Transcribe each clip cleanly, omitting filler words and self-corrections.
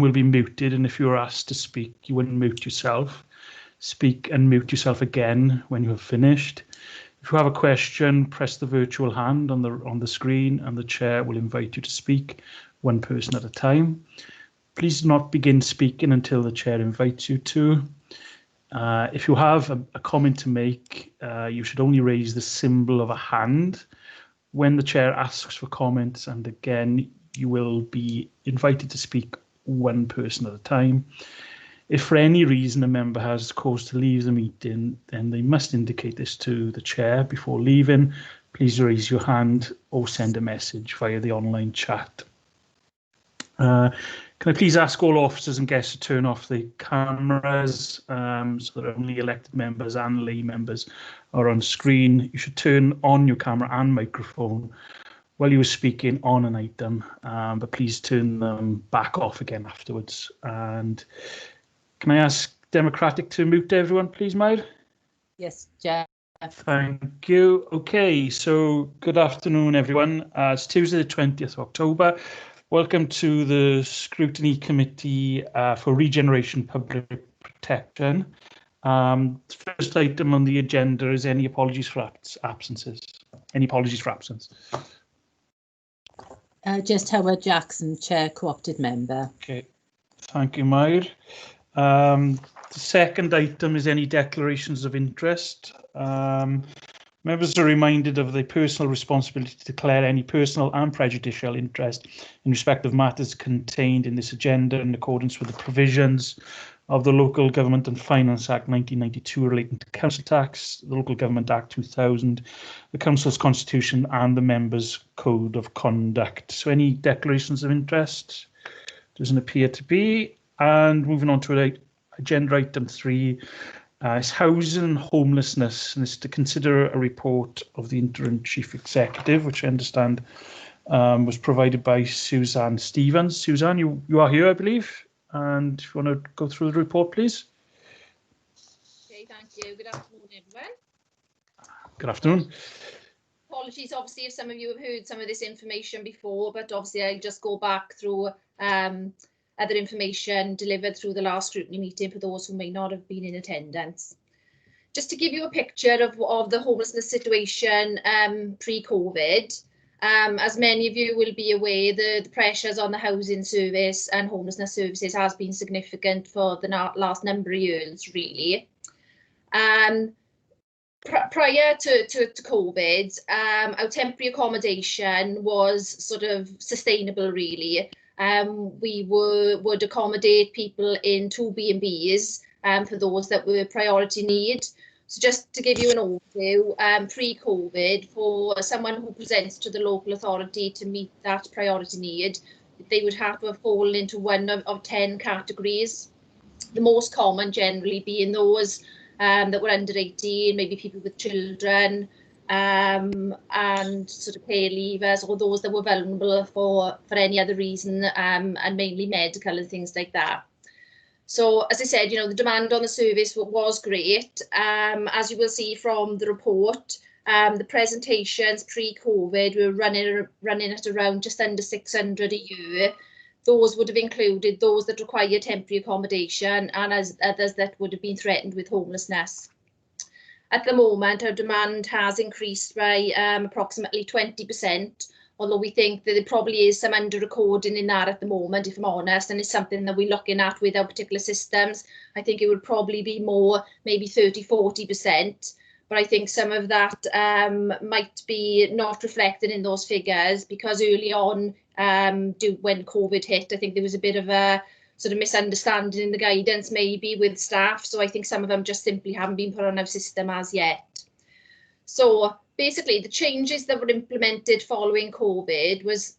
will be muted, and if you're asked to speak, you wouldn't mute yourself. Speak and mute yourself again when you have finished. If you have a question, press the virtual hand on the screen, and the chair will invite you to speak, one person at a time. Please do not begin speaking until the chair invites you to. If you have a comment to make, you should only raise the symbol of a hand when the chair asks for comments, and again, you will be invited to speak one person at a time. If for any reason a member has cause to leave the meeting, then they must indicate this to the chair before leaving. Please raise your hand or send a message via the online chat. Can I please ask all officers and guests to turn off the cameras so that only elected members and lay members are on screen? You should turn on your camera and microphone while you are speaking on an item, but please turn them back off again afterwards. And can I ask Democratic to mute everyone, please, Mair? Yes, Jeff. Thank you. Okay, so good afternoon, everyone. It's Tuesday, the 20th of October. Welcome to the Scrutiny Committee for Regeneration Public Protection. First item on the agenda is any apologies for absences. Any apologies for absence? Just Howard Jackson, Chair, Co-opted Member. Okay, thank you, Mair. The second item is any declarations of interest. Members are reminded of their personal responsibility to declare any personal and prejudicial interest in respect of matters contained in this agenda in accordance with the provisions of the Local Government and Finance Act 1992 relating to council tax, the Local Government Act 2000, the Council's Constitution and the Members' Code of Conduct. So any declarations of interest? Doesn't appear to be. And moving on to agenda item 3, it's housing and homelessness, and it's to consider a report of the interim chief executive, which I understand was provided by Suzanne Stevens. Suzanne, you are here, I believe, and if you want to go through the report, please. Okay, thank you. Good afternoon, everyone. Good afternoon. Apologies, obviously, if some of you have heard some of this information before, but obviously I just go back through other information delivered through the last scrutiny meeting for those who may not have been in attendance. Just to give you a picture of the homelessness situation pre-COVID, as many of you will be aware, the pressures on the housing service and homelessness services has been significant for the last number of years, really. Prior to COVID, our temporary accommodation was sort of sustainable, really. We would accommodate people in 2 B&Bs for those that were priority need. So just to give you an overview, pre-COVID, for someone who presents to the local authority to meet that priority need, they would have to have fallen into one of 10 categories. The most common generally being those that were under 18, maybe people with children, and sort of care leavers, or those that were vulnerable for any other reason, and mainly medical and things like that. So, as I said, you know, the demand on the service was great. As you will see from the report, the presentations pre-COVID were running at around just under 600 a year. Those would have included those that require temporary accommodation and others that would have been threatened with homelessness. At the moment, our demand has increased by approximately 20%, although we think that there probably is some under-recording in that at the moment, if I'm honest, and it's something that we're looking at with our particular systems. I think it would probably be more, maybe 30–40%, but I think some of that might be not reflected in those figures because early on, when COVID hit, I think there was a bit of a sort of misunderstanding in the guidance maybe with staff. So I think some of them just simply haven't been put on our system as yet. So basically the changes that were implemented following COVID was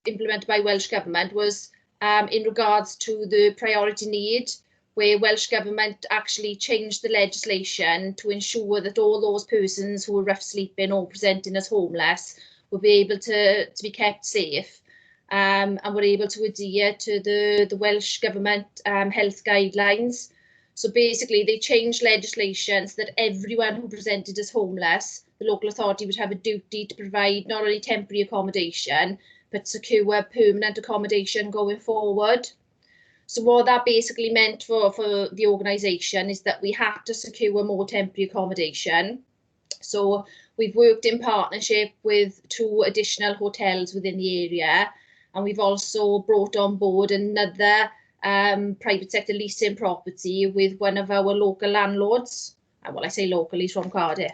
implemented by Welsh Government was in regards to the priority need, where Welsh Government actually changed the legislation to ensure that all those persons who were rough sleeping or presenting as homeless will be able to be kept safe. And were able to adhere to the Welsh Government health guidelines. So basically they changed legislation so that everyone who presented as homeless, the local authority would have a duty to provide not only temporary accommodation, but secure permanent accommodation going forward. So what that basically meant for the organisation is that we had to secure more temporary accommodation. So we've worked in partnership with 2 additional hotels within the area, and we've also brought on board another private sector leasing property with one of our local landlords. Well, I say local, he's from Cardiff.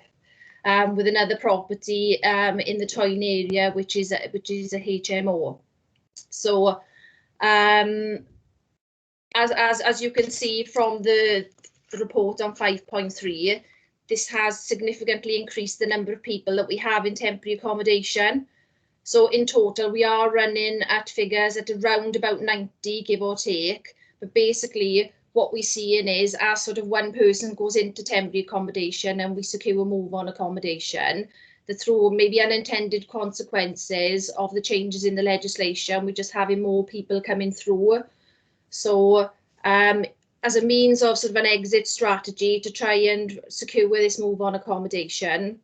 With another property in the Toyn area, which is a HMO. So as you can see from the report on 5.3, this has significantly increased the number of people that we have in temporary accommodation. So in total, we are running at figures at around about 90, give or take. But basically, what we're seeing is as sort of one person goes into temporary accommodation and we secure move-on accommodation, that through maybe unintended consequences of the changes in the legislation, we're just having more people coming through. So as a means of sort of an exit strategy to try and secure this move-on accommodation,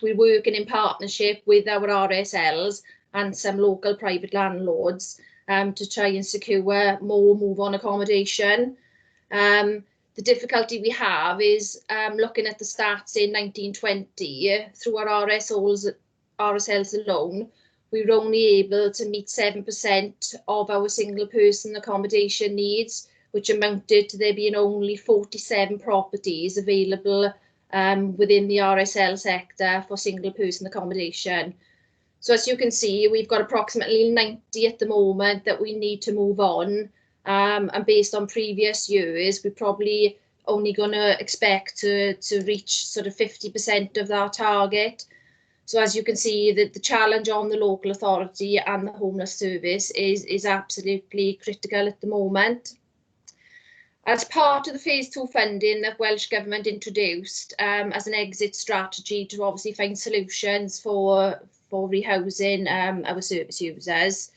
we're working in partnership with our RSLs and some local private landlords to try and secure more move-on accommodation. The difficulty we have is looking at the stats in 1920, through our RSLs alone, we were only able to meet 7% of our single person accommodation needs, which amounted to there being only 47 properties available within the RSL sector for single person accommodation. So as you can see, we've got approximately 90 at the moment that we need to move on. And based on previous years, we're probably only going to expect to reach sort of 50% of that target. So as you can see, the challenge on the local authority and the homeless service is absolutely critical at the moment. As part of the phase 2 funding that Welsh Government introduced as an exit strategy to obviously find solutions for rehousing our service users,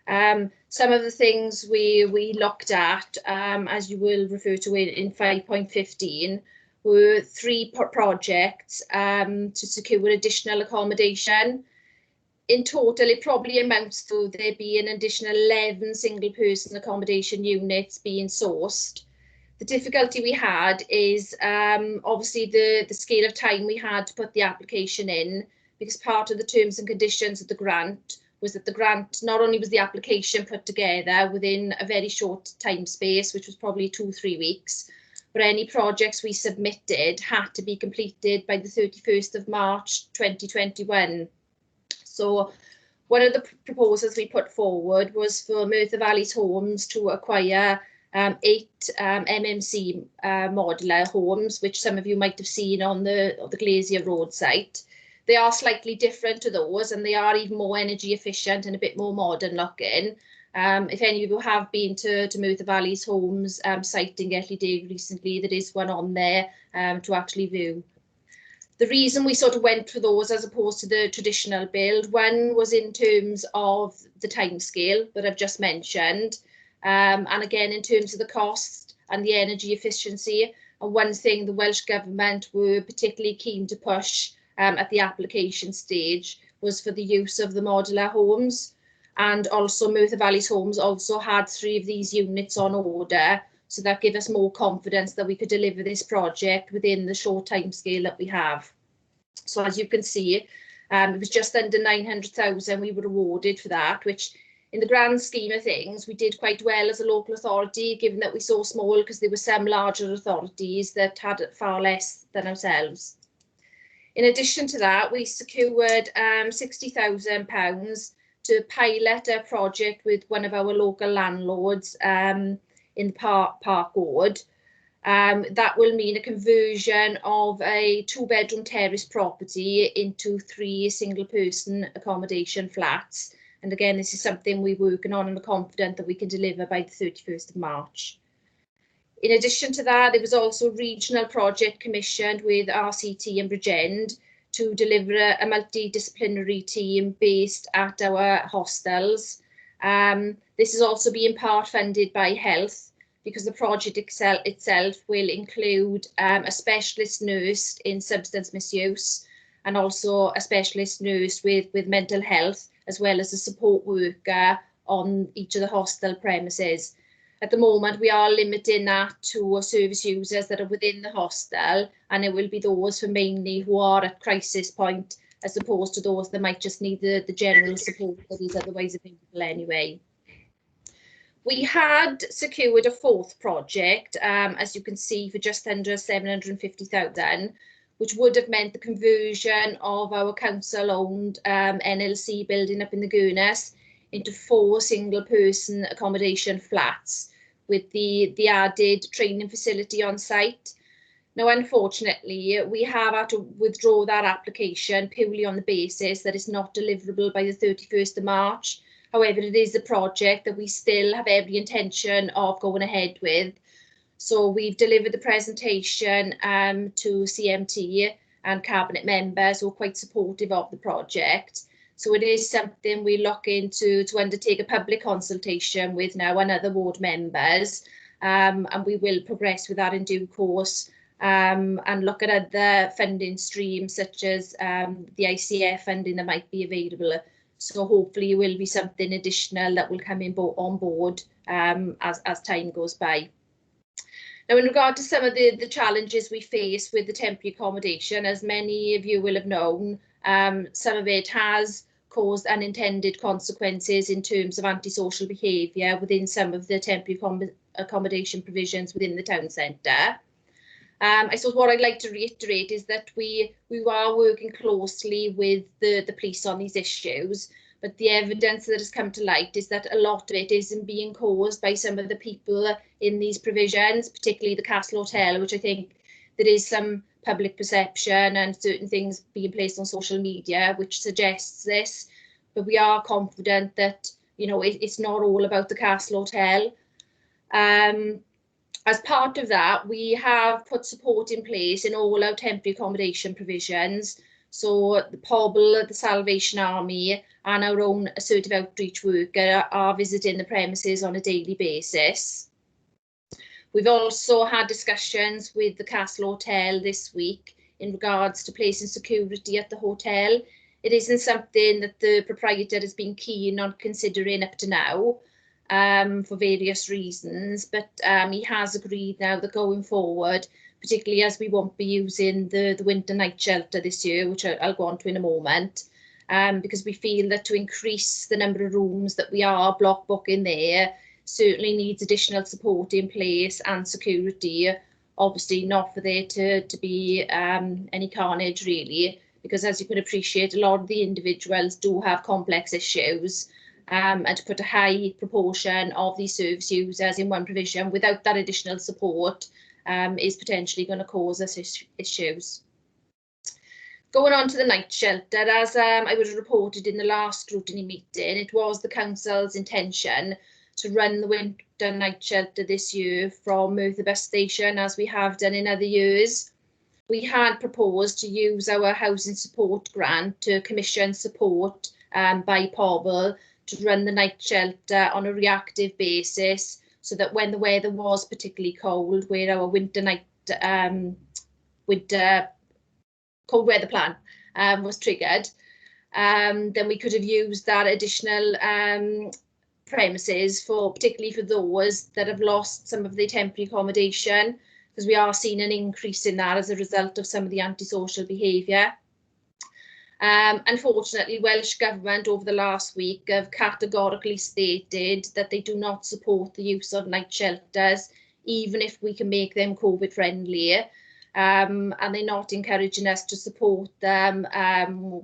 some of the things we looked at, as you will refer to in 5.15, were 3 projects to secure additional accommodation. In total, it probably amounts to there being an additional 11 single person accommodation units being sourced. The difficulty we had is obviously the scale of time we had to put the application in, because part of the terms and conditions of the grant was that the grant, not only was the application put together within a very short time space, which was probably 2-3 weeks, but any projects we submitted had to be completed by the 31st of March 2021. So one of the proposals we put forward was for Merthyr Valley's Homes to acquire 8 MMC modular homes, which some of you might have seen on the Glazier Road site. They are slightly different to those, and they are even more energy efficient and a bit more modern looking. If any of you have been to Merthyr Valley's Homes site in Gelly recently, there is one on there to actually view. The reason we sort of went for those as opposed to the traditional build, one was in terms of the timescale that I've just mentioned, and again in terms of the cost and the energy efficiency. And one thing the Welsh Government were particularly keen to push at the application stage was for the use of the modular homes. And also Merthyr Valley's Homes also had 3 of these units on order, so that gave us more confidence that we could deliver this project within the short time scale that we have. So as you can see, it was just under 900,000 we were awarded for that, which in the grand scheme of things, we did quite well as a local authority, given that we're so small, because there were some larger authorities that had far less than ourselves. In addition to that, we secured £60,000 to pilot a project with one of our local landlords in Park Ward. That will mean a conversion of a 2-bedroom terrace property into 3 single person accommodation flats. And again, this is something we're working on and are confident that we can deliver by the 31st of March. In addition to that, there was also a regional project commissioned with RCT and Regeneration to deliver a multidisciplinary team based at our hostels. This is also being part funded by Health, because the project itself will include a specialist nurse in substance misuse and also a specialist nurse with mental health, as well as a support worker on each of the hostel premises. At the moment, we are limiting that to service users that are within the hostel, and it will be those for mainly who are at crisis point, as opposed to those that might just need the general support that is otherwise available anyway. We had secured a fourth project, as you can see, for just under 750,000, which would have meant the conversion of our council-owned NLC building up in the Gurness into 4 single-person accommodation flats with the added training facility on site. Now, unfortunately, we have had to withdraw that application purely on the basis that it's not deliverable by the 31st of March. However, it is a project that we still have every intention of going ahead with. So we've delivered the presentation to CMT and Cabinet members who are quite supportive of the project. So it is something we're looking to undertake a public consultation with now and other ward members. And we will progress with that in due course and look at other funding streams such as the ICF funding that might be available. So hopefully it will be something additional that will come on board as time goes by. Now, in regard to some of the challenges we face with the temporary accommodation, as many of you will have known, some of it has caused unintended consequences in terms of antisocial behaviour within some of the temporary accommodation provisions within the town centre. I suppose what I'd like to reiterate is that we are working closely with the police on these issues, but the evidence that has come to light is that a lot of it isn't being caused by some of the people in these provisions, particularly the Castle Hotel, which I think there is some public perception and certain things being placed on social media which suggests this, but we are confident that, you know, it's not all about the Castle Hotel. As part of that, we have put support in place in all our temporary accommodation provisions. So the POBL, the Salvation Army and our own assertive outreach worker are visiting the premises on a daily basis. We've also had discussions with the Castle Hotel this week in regards to placing security at the hotel. It isn't something that the proprietor has been keen on considering up to now. For various reasons, but he has agreed now that going forward, particularly as we won't be using the winter night shelter this year, which I'll go on to in a moment, because we feel that to increase the number of rooms that we are block booking there certainly needs additional support in place and security, obviously not for there to be any carnage really, because as you can appreciate, a lot of the individuals do have complex issues. And to put a high proportion of these service users in one provision without that additional support is potentially going to cause us issues. Going on to the night shelter, as I was reported in the last scrutiny meeting, it was the council's intention to run the winter night shelter this year from Merthyr Bus Station, as we have done in other years. We had proposed to use our housing support grant to commission support by POBL to run the night shelter on a reactive basis, so that when the weather was particularly cold, where our winter cold weather plan was triggered, then we could have used that additional premises particularly for those that have lost some of their temporary accommodation, because we are seeing an increase in that as a result of some of the antisocial behaviour. Unfortunately, Welsh Government over the last week have categorically stated that they do not support the use of night shelters, even if we can make them COVID friendly. And they're not encouraging us to support them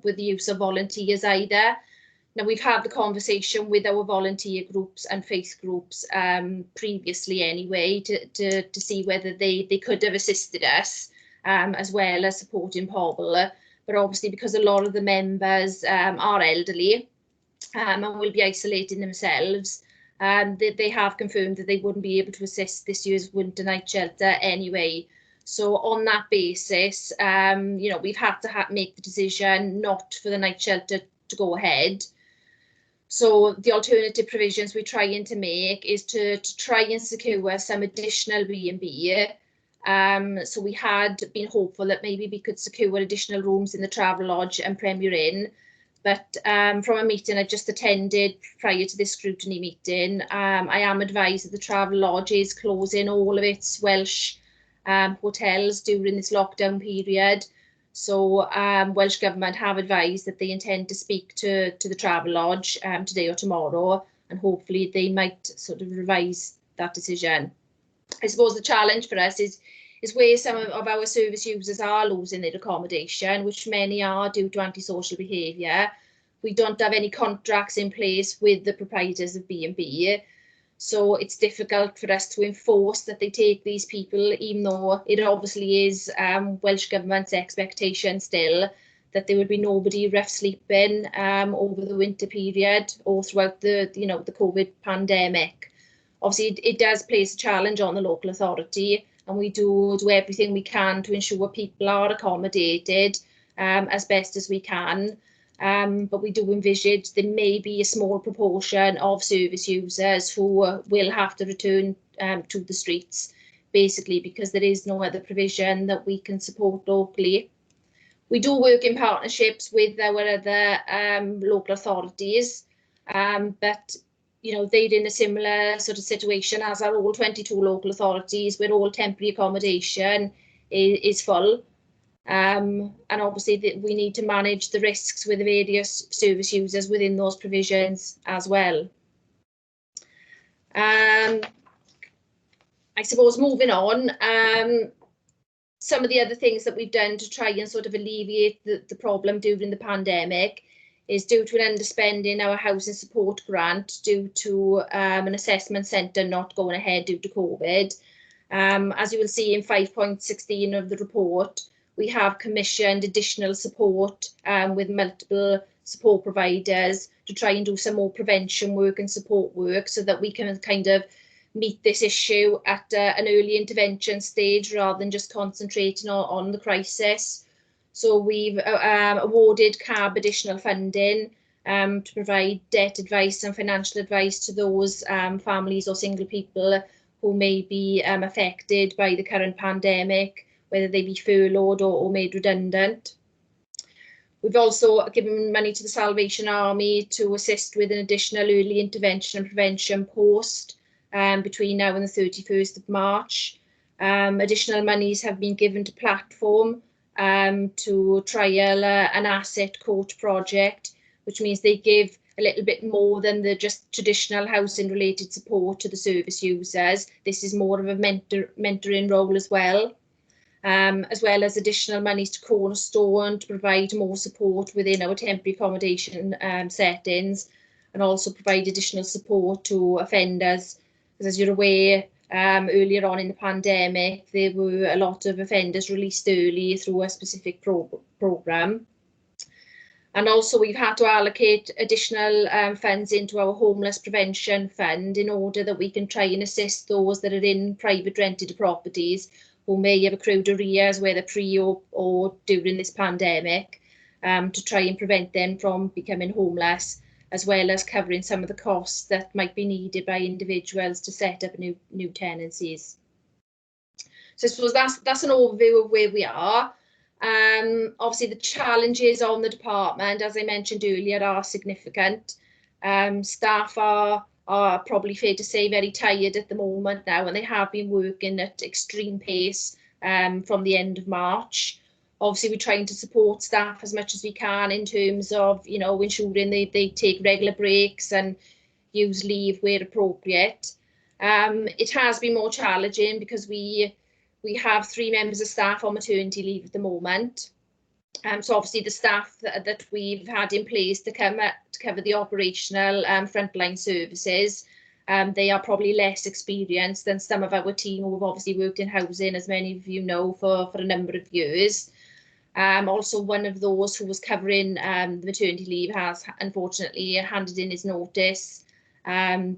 with the use of volunteers either. Now, we've had the conversation with our volunteer groups and faith groups previously anyway to see whether they could have assisted us as well as supporting POBL. But obviously, because a lot of the members are elderly and will be isolating themselves, they have confirmed that they wouldn't be able to assist this year's winter night shelter anyway. So on that basis, you know, we've had to make the decision not for the night shelter to go ahead. So the alternative provisions we're trying to make is to try and secure some additional B&B. So we had been hopeful that maybe we could secure additional rooms in the Travel Lodge and Premier Inn. But from a meeting I just attended prior to this scrutiny meeting, I am advised that the Travelodge is closing all of its Welsh hotels during this lockdown period. So Welsh Government have advised that they intend to speak to the Travelodge today or tomorrow, and hopefully they might sort of revise that decision. I suppose the challenge for us is where some of our service users are losing their accommodation, which many are due to antisocial behaviour. We don't have any contracts in place with the proprietors of B&B, so it's difficult for us to enforce that they take these people, even though it obviously is Welsh Government's expectation still that there would be nobody rough sleeping over the winter period or throughout the the COVID pandemic. Obviously, it does place a challenge on the local authority, and we do everything we can to ensure people are accommodated as best as we can. But we do envisage there may be a small proportion of service users who will have to return to the streets, basically because there is no other provision that we can support locally. We do work in partnerships with our other local authorities, but they're in a similar sort of situation as are all 22 local authorities, where all temporary accommodation is full. And obviously we need to manage the risks with the various service users within those provisions as well. I suppose moving on, some of the other things that we've done to try and sort of alleviate the problem during the pandemic is due to an underspending in our housing support grant due to an assessment centre not going ahead due to COVID. As you will see in 5.16 of the report, we have commissioned additional support with multiple support providers to try and do some more prevention work and support work so that we can kind of meet this issue at an early intervention stage rather than just concentrating on the crisis. So we've awarded CAB additional funding to provide debt advice and financial advice to those families or single people who may be affected by the current pandemic, whether they be furloughed or made redundant. We've also given money to the Salvation Army to assist with an additional early intervention and prevention post between now and the 31st of March. Additional monies have been given to Platform to trial an asset coach project, which means they give a little bit more than the just traditional housing related support to the service users. This is more of a mentoring role as well as additional monies to Cornerstone to provide more support within our temporary accommodation settings, and also provide additional support to offenders. Because as you're aware, earlier on in the pandemic, there were a lot of offenders released early through a specific programme. And also we've had to allocate additional funds into our homeless prevention fund in order that we can try and assist those that are in private rented properties who may have accrued arrears, whether pre or during this pandemic, to try and prevent them from becoming homeless, as well as covering some of the costs that might be needed by individuals to set up new tenancies. So I suppose that's an overview of where we are. Obviously the challenges on the department, as I mentioned earlier, are significant. Staff are probably, fair to say, very tired at the moment now, and they have been working at extreme pace from the end of March. Obviously, we're trying to support staff as much as we can in terms of, ensuring they take regular breaks and use leave where appropriate. It has been more challenging because we have 3 members of staff on maternity leave at the moment. So obviously the staff that we've had in place to cover the operational frontline services, they are probably less experienced than some of our team who have obviously worked in housing, as many of you know, for a number of years. Also, one of those who was covering the maternity leave has unfortunately handed in his notice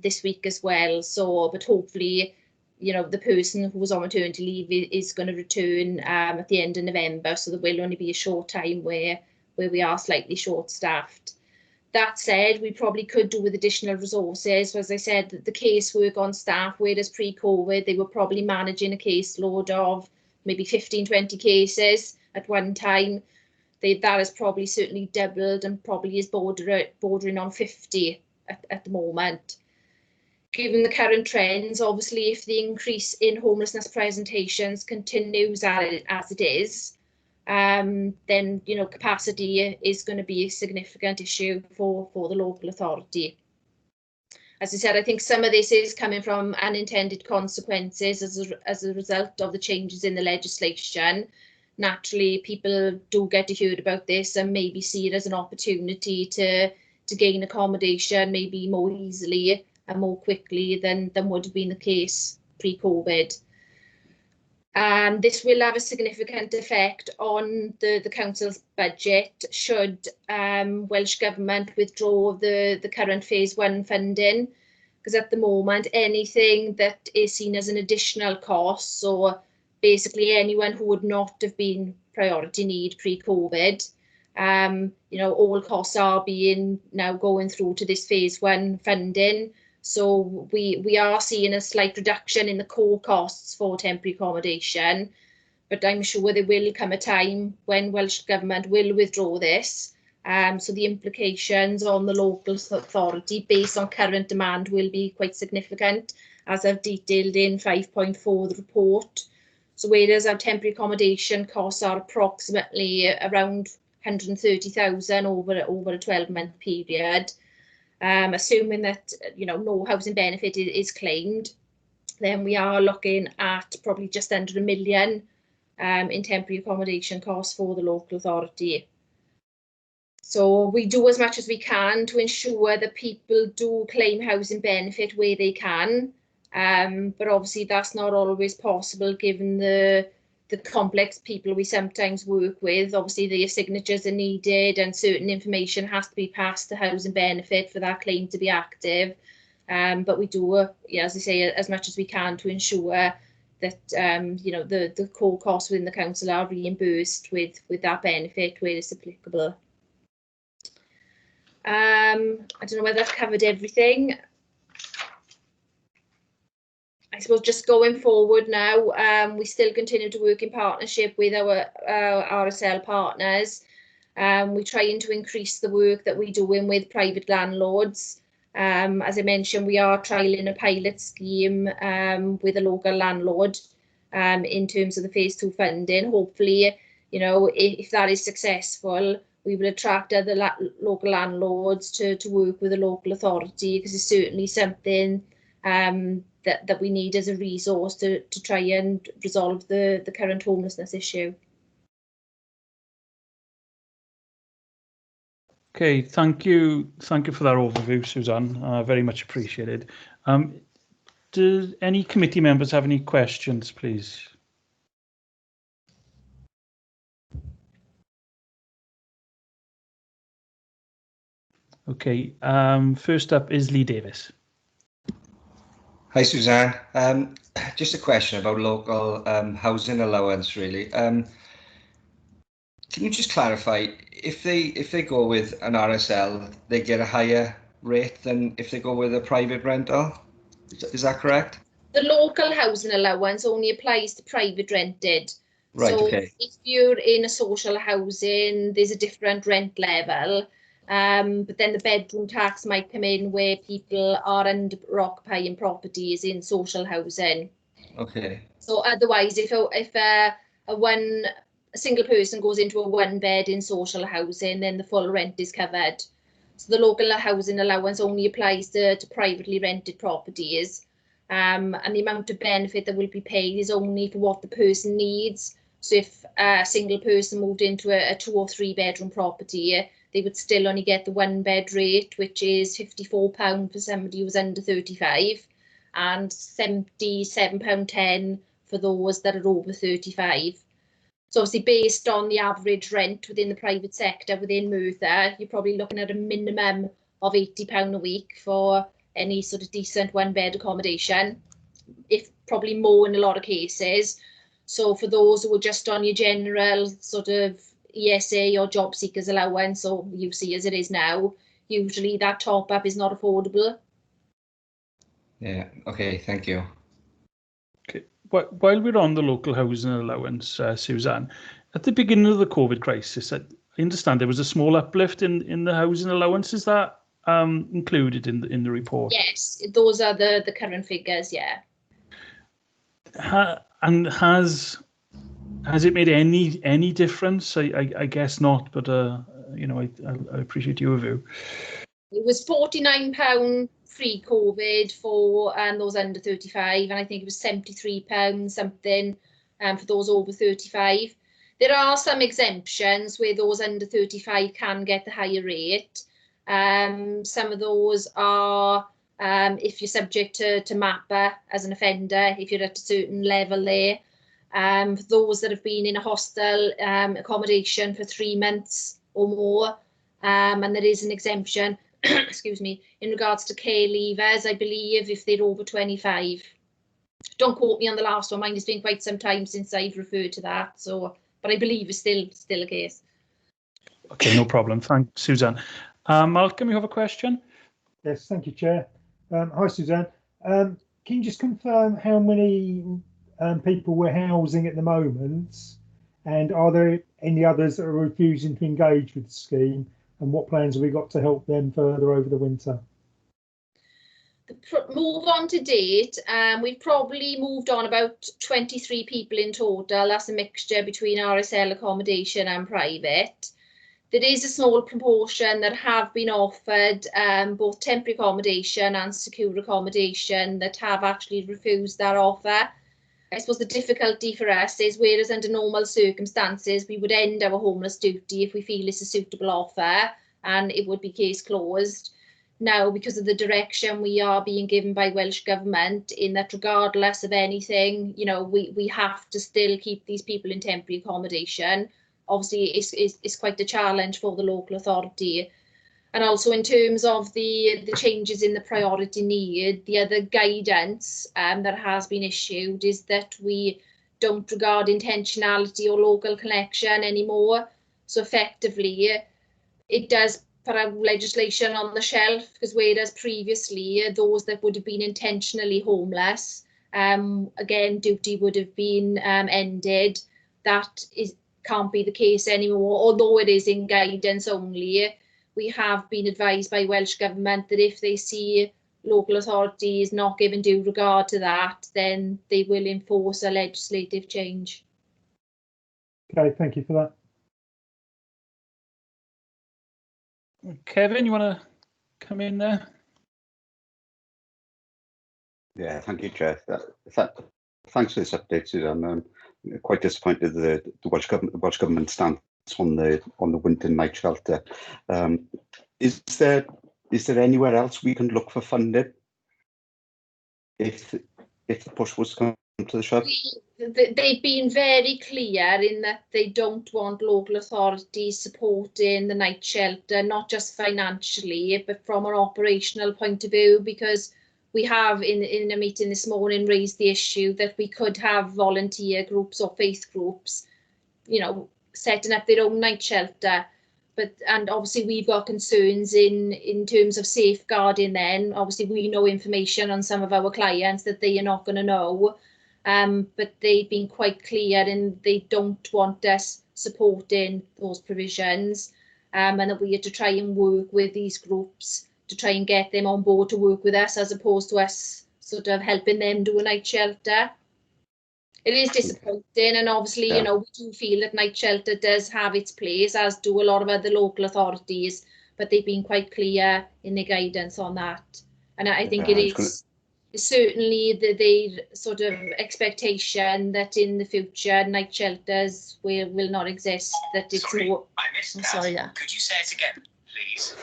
this week as well. So, but hopefully, the person who was on maternity leave is going to return at the end of November. So there will only be a short time where we are slightly short-staffed. That said, we probably could do with additional resources. So as I said, the casework on staff, whereas pre-COVID, they were probably managing a caseload of maybe 15, 20 cases at one time. that has probably certainly doubled and probably is bordering on 50 at the moment. Given the current trends, obviously, if the increase in homelessness presentations continues as it is, then capacity is going to be a significant issue for the local authority. As I said, I think some of this is coming from unintended consequences as a result of the changes in the legislation. Naturally, people do get to hear about this and maybe see it as an opportunity to gain accommodation maybe more easily and more quickly than would have been the case pre-COVID. This will have a significant effect on the council's budget should Welsh Government withdraw the current phase 1 funding, because at the moment anything that is seen as an additional cost, so basically anyone who would not have been priority need pre-COVID, all costs are being now going through to this phase 1 funding. So we are seeing a slight reduction in the core costs for temporary accommodation, but I'm sure there will come a time when Welsh Government will withdraw this. So the implications on the local authority based on current demand will be quite significant, as I've detailed in 5.4 the report. So whereas our temporary accommodation costs are approximately around 130,000 over a 12-month period, assuming that no housing benefit is claimed, then we are looking at probably just under £1 million in temporary accommodation costs for the local authority. So we do as much as we can to ensure that people do claim housing benefit where they can, but obviously that's not always possible given the complex people we sometimes work with. Obviously their signatures are needed and certain information has to be passed to housing benefit for that claim to be active. But we do, as I say, as much as we can to ensure that the core costs within the council are reimbursed with that benefit where it's applicable. I don't know whether that's covered everything. I suppose just going forward now, we still continue to work in partnership with our RSL partners. We're trying to increase the work that we're doing with private landlords. As I mentioned, we are trialling a pilot scheme with a local landlord in terms of the phase 2 funding. Hopefully, if that is successful, we will attract other local landlords to work with the local authority, because it's certainly something that we need as a resource to try and resolve the current homelessness issue. Okay, thank you for that overview, Suzanne. Very much appreciated. Do any committee members have any questions, please? Okay, first up is Lee Davis. Hi, Suzanne. Just a question about local housing allowance, really. Can you just clarify, if they go with an RSL, they get a higher rate than if they go with a private rental? Is that correct? The local housing allowance only applies to private rented. Right, so okay. If you're in a social housing, there's a different rent level. But then the bedroom tax might come in where people are under occupying properties in social housing. Okay. So otherwise, if a single person goes into a 1-bed in social housing, then the full rent is covered. So the local housing allowance only applies to privately rented properties. And the amount of benefit that will be paid is only for what the person needs. So if a single person moved into a 2 or 3 bedroom property, they would still only get the 1-bed rate, which is £54 for somebody who's under 35 and £77.10 for those that are over 35. So obviously based on the average rent within the private sector within Merthyr, you're probably looking at a minimum of £80 a week for any sort of decent 1-bed accommodation, if probably more in a lot of cases. So for those who are just on your general sort of ESA or job seekers allowance, or UC as it is now, usually that top up is not affordable. Yeah, okay, thank you. Okay. While we're on the local housing allowance, Suzanne, at the beginning of the COVID crisis, I understand there was a small uplift in the housing allowance. Is that included in the report? Yes, those are the current figures, yeah. And has it made any difference? I guess not, but you know, I appreciate your view. It was £49 pre-COVID for those under 35, and I think it was £73 something for those over 35. There are some exemptions where those under 35 can get the higher rate. Some of those are if you're subject to MAPA as an offender, if you're at a certain level there. For those that have been in a hostel accommodation for 3 months or more, and there is an exemption, excuse me, in regards to care leavers, I believe, if they're over 25. Don't quote me on the last one, mine has been quite some time since I've referred to that, so, but I believe it's still the case. Okay, no problem. Thanks, Suzanne. Malcolm, you have a question? Yes, thank you, Chair. Hi, Suzanne. Can you just confirm how many people we're housing at the moment, and are there any others that are refusing to engage with the scheme, and what plans have we got to help them further over the winter? The move on to date, we've probably moved on about 23 people in total. That's a mixture between RSL accommodation and private. There is a small proportion that have been offered both temporary accommodation and secure accommodation that have actually refused that offer. I suppose the difficulty for us is, whereas under normal circumstances we would end our homeless duty if we feel it's a suitable offer and it would be case closed. Now, because of the direction we are being given by Welsh Government, in that regardless of anything, you know, we have to still keep these people in temporary accommodation. Obviously, it's quite a challenge for the local authority. And also in terms of the changes in the priority need, the other guidance that has been issued is that we don't regard intentionality or local connection anymore. So effectively, it does put our legislation on the shelf, because whereas previously those that would have been intentionally homeless, again, duty would have been ended. That can't be the case anymore, although it is in guidance only. We have been advised by Welsh Government that if they see local authorities not giving due regard to that, then they will enforce a legislative change. Okay, thank you for that. Kevin, you want to come in there? Yeah, thank you, Chair. Thanks for this update, Suzanne. I'm quite disappointed that the Welsh Government stance on the winter night shelter. Is there anywhere else we can look for funding if the push was to come to the shove? They've been very clear in that they don't want local authorities supporting the night shelter, not just financially, but from an operational point of view, because we have in a meeting this morning raised the issue that we could have volunteer groups or faith groups, you know, setting up their own night shelter. And obviously we've got concerns in terms of safeguarding then. Obviously we know information on some of our clients that they are not going to know. But they've been quite clear, and they don't want us supporting those provisions, and that we are to try and work with these groups to try and get them on board to work with us, as opposed to us sort of helping them do a night shelter. It is disappointing, and obviously, you know, we do feel that night shelter does have its place, as do a lot of other local authorities, but they've been quite clear in their guidance on that. And I think it is certainly their sort of expectation that in the future night shelters will not exist. That it's more. I missed that. Sorry, that. Could you say it again, please?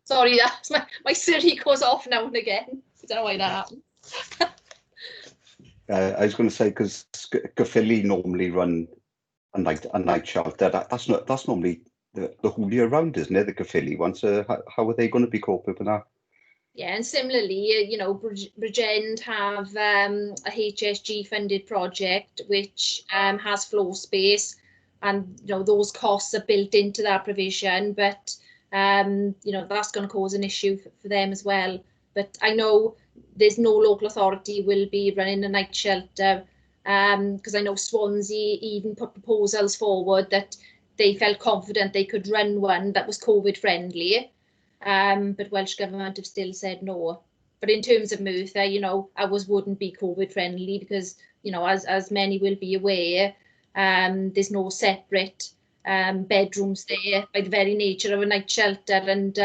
Sorry, that's my Siri goes off now and again. I don't know why that happened. I was going to say, because Caerphilly normally run a night shelter. That's normally the whole year round, isn't it? The Caerphilly one. So how are they going to be coping with that? Yeah, and similarly, you know, Regend have a HSG funded project which has floor space, and you know those costs are built into that provision, but you know that's going to cause an issue for them as well. But I know there's no local authority will be running a night shelter, because I know Swansea even put proposals forward that they felt confident they could run one that was COVID friendly. But Welsh Government have still said no. But in terms of Merthyr, you know, ours wouldn't be COVID friendly because, you know, as many will be aware, there's no separate bedrooms there by the very nature of a night shelter, and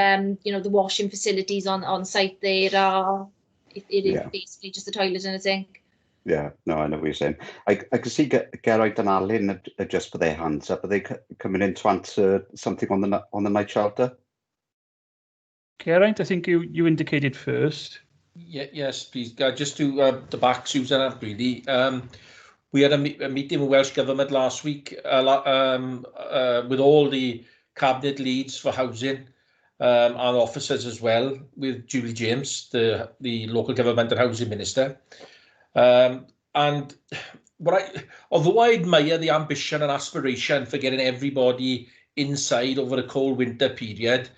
you know, the washing facilities on site there are, it is basically just a toilet and a sink. Yeah, no, I know what you're saying. I can see Geraint and Alun just put their hands up. Are they coming in to answer something on the night shelter? Geraint, I think you indicated first. Yeah, yes, please. Just to the back, Susan, really. We had a meeting with Welsh Government last week with all the cabinet leads for housing and officers as well, with Julie James, the local government and housing minister. And although I admire the ambition and aspiration for getting everybody inside over a cold winter period,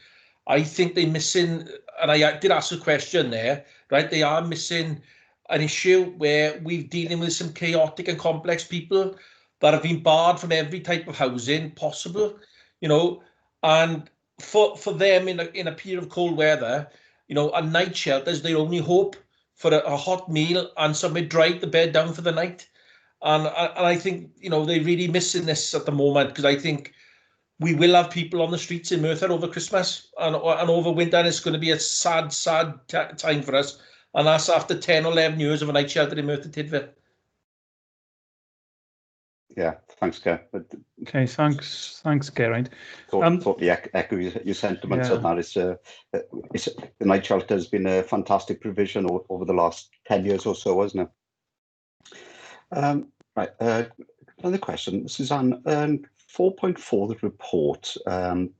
I think they're missing, and I did ask a question there, right? They are missing an issue where we're dealing with some chaotic and complex people that have been barred from every type of housing possible, you know, and for them in a period of cold weather, you know, a night shelter is their only hope for a hot meal and somewhere dry the bed down for the night. And I think, you know, they're really missing this at the moment, because I think we will have people on the streets in Merthyr over Christmas and over winter, and it's going to be a sad time for us. And that's after 10 or 11 years of a night shelter in Merthyr Tydfil. Yeah, thanks, Ger. Okay, thanks, Geraint. Totally echo your sentiments on that. The night shelter has been a fantastic provision over the last 10 years or so, hasn't it? Right, another question, Suzanne. 4.4, the report. 1,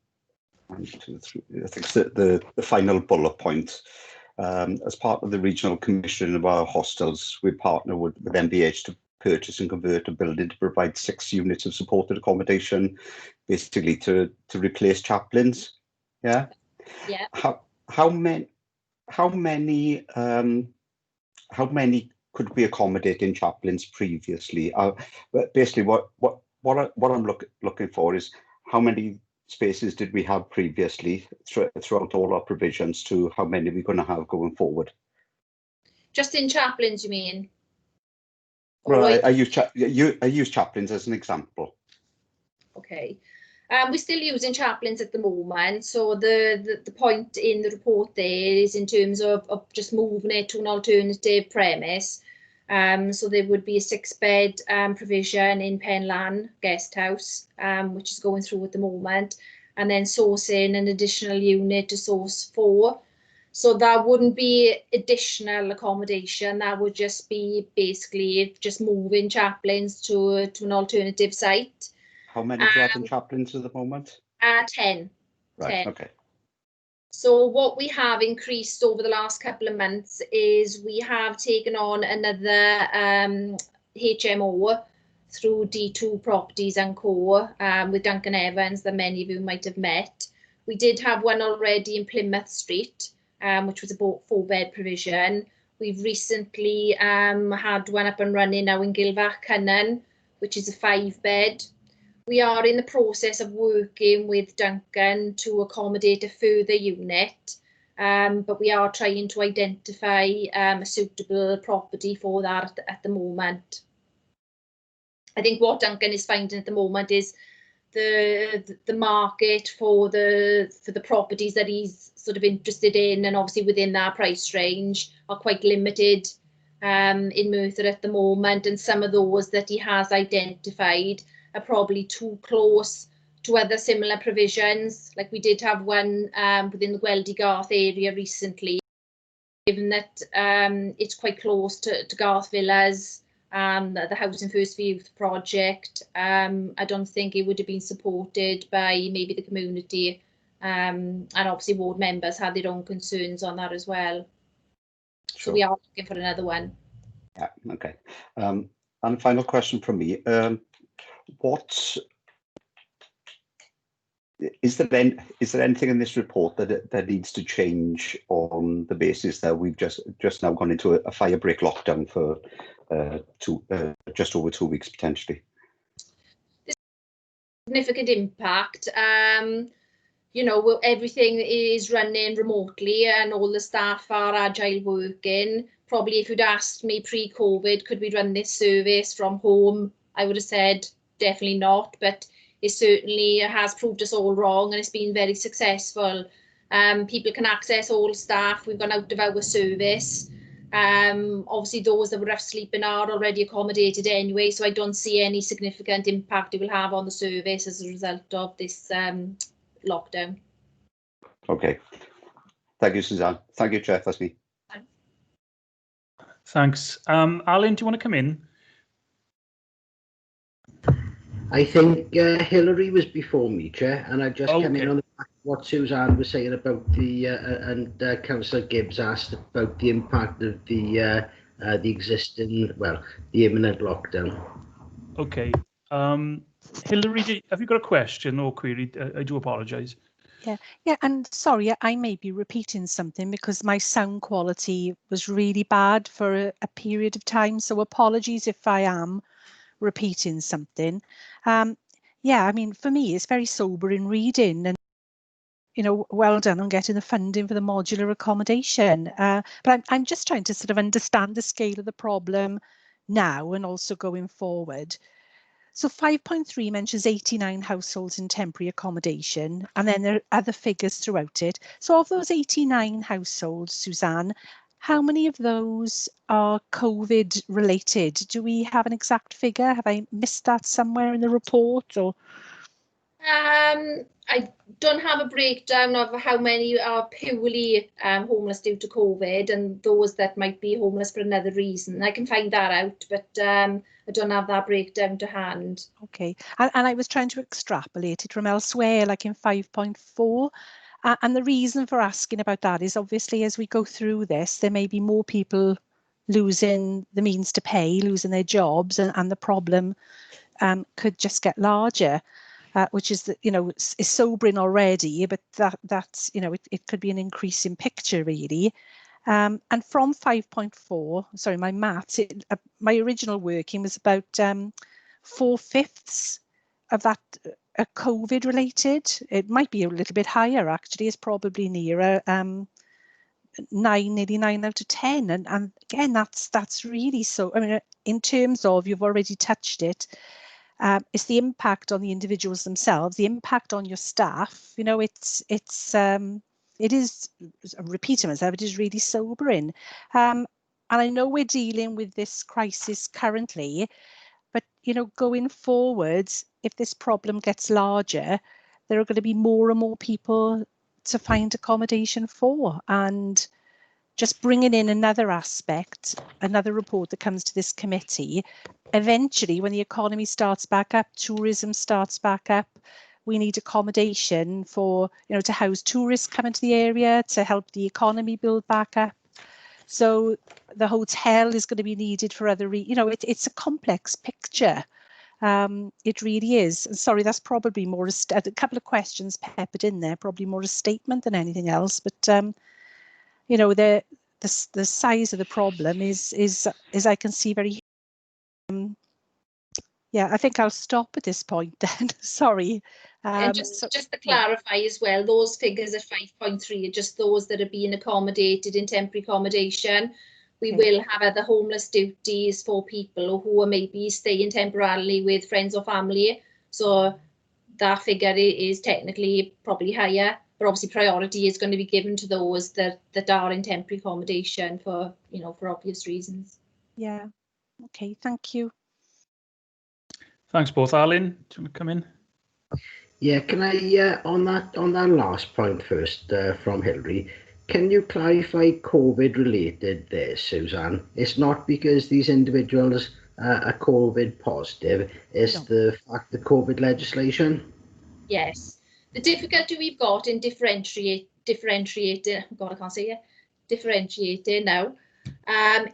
2, 3. I think the final bullet point. As part of the regional commissioning of our hostels, we partner with MBH to purchase and convert a building to provide 6 units of supported accommodation, basically to replace chaplains. Yeah. Yeah. How many could we accommodate in chaplains previously? Basically, what I'm looking for is how many spaces did we have previously throughout all our provisions to how many we're going to have going forward? Just in chaplains, you mean? Right, I use chaplains as an example. Okay. We're still using chaplains at the moment. So the point in the report there is in terms of just moving it to an alternative premise. So there would be a 6-bed provision in Penlan Guest House, which is going through at the moment, and then sourcing an additional unit to source 4. So that wouldn't be additional accommodation. That would just be basically just moving chaplains to an alternative site. How many do you have in chaplains at the moment? 10. Right, 10. okay. So what we have increased over the last couple of months is we have taken on another HMO through D2 Properties and Co. With Duncan Evans, that many of you might have met. We did have one already in Plymouth Street, which was a 4-bed provision. We've recently had one up and running now in Gilfach Cynnan, which is a 5-bed. We are in the process of working with Duncan to accommodate a further unit, but we are trying to identify a suitable property for that at the moment. I think what Duncan is finding at the moment is the market for the properties that he's sort of interested in, and obviously within that price range, are quite limited in Merthyr at the moment, and some of those that he has identified are probably too close to other similar provisions. Like we did have one within the Gweldy Garth area recently, given that it's quite close to Garth Villas, the Housing First for Youth project. I don't think it would have been supported by maybe the community, and obviously ward members had their own concerns on that as well. Sure. So we are looking for another one. Yeah, okay. And final question from me. What is there anything in this report that needs to change on the basis that we've just now gone into a fire break lockdown for just over 2 weeks potentially? significant impact. You know, everything is running remotely and all the staff are agile working. Probably if you'd asked me pre-COVID, could we run this service from home? I would have said definitely not, but it certainly has proved us all wrong and it's been very successful. People can access all staff. We've gone out of our service. Obviously those that were rough sleeping are already accommodated anyway, so I don't see any significant impact it will have on the service as a result of this lockdown. Okay. Thank you, Suzanne. Thank you, Chair. That's me. Thanks. Alan, do you want to come in? I think Hillary was before me, Chair, and I just come in Okay. on the back of what Suzanne was saying about the and Councillor Gibbs asked about the impact of the existing, well, the imminent lockdown. Okay. Hillary, have you got a question or query? I do apologise. Yeah, and sorry, I may be repeating something because my sound quality was really bad for a period of time, so apologies if I am repeating something. Yeah, I mean, for me, it's very sobering reading, and you know, well done on getting the funding for the modular accommodation. But I'm just trying to sort of understand the scale of the problem now and also going forward. So 5.3 mentions 89 households in temporary accommodation, and then there are other figures throughout it. So of those 89 households, Suzanne, how many of those are COVID related? Do we have an exact figure? Have I missed that somewhere in the report? Or I don't have a breakdown of how many are purely homeless due to COVID and those that might be homeless for another reason. I can find that out, but I don't have that breakdown to hand. Okay, and I was trying to extrapolate it from elsewhere, like in 5.4. And the reason for asking about that is obviously as we go through this, there may be more people losing the means to pay, losing their jobs, and the problem could just get larger. Which is that, you know, is sobering already, but that's, you know, it could be an increasing picture really. And from 5.4, sorry, my maths, my original working was about 4/5 of that are COVID related. It might be a little bit higher actually. It's probably nearer 9, nearly 9 out of 10. And again, that's really so. I mean, in terms of, you've already touched it. It's the impact on the individuals themselves, the impact on your staff. You know, it is, repeating myself, it is really sobering. And I know we're dealing with this crisis currently, but, you know, going forwards, if this problem gets larger, there are going to be more and more people to find accommodation for. And just bringing in another aspect, another report that comes to this committee, eventually when the economy starts back up, tourism starts back up, we need accommodation for, you know, to house tourists coming to the area, to help the economy build back up. So the hotel is going to be needed for other, you know, it's a complex picture. It really is. Sorry, that's probably more a couple of questions peppered in there, probably more a statement than anything else, but you know, the size of the problem is I can see very. Yeah, I think I'll stop at this point then. Sorry. And just to clarify as well, those figures at 5.3 are just those that are being accommodated in temporary accommodation. We will have other homeless duties for people who are maybe staying temporarily with friends or family. So that figure is technically probably higher, but obviously priority is going to be given to those that are in temporary accommodation for, you know, for obvious reasons. Yeah. Okay. Thank you. Thanks both. Alan, do you want to come in? Yeah, can I on that last point first from Hillary, can you clarify COVID related there, Suzanne? It's not because these individuals are COVID positive, it's the fact the COVID legislation? Yes. The difficulty we've got in differentiating, God, I can't say it, differentiating now,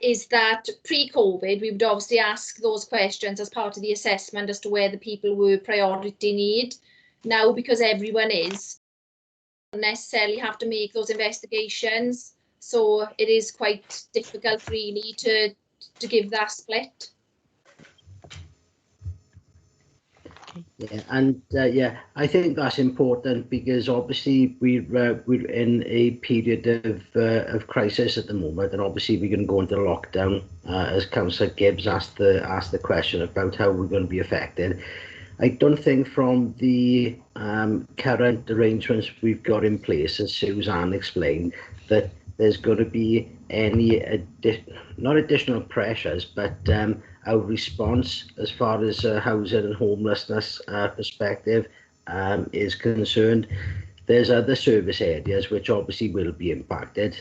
is that pre-COVID, we would obviously ask those questions as part of the assessment as to where the people were priority need. Now, because everyone is, don't necessarily have to make those investigations. So it is quite difficult really to give that split. Yeah, and yeah, I think that's important because obviously we're in a period of crisis at the moment, and obviously we're going to go into lockdown. As Councillor Gibbs asked the question about how we're going to be affected. I don't think from the current arrangements we've got in place, as Suzanne explained, that there's going to be any not additional pressures, but our response as far as housing and homelessness perspective is concerned. There's other service areas which obviously will be impacted.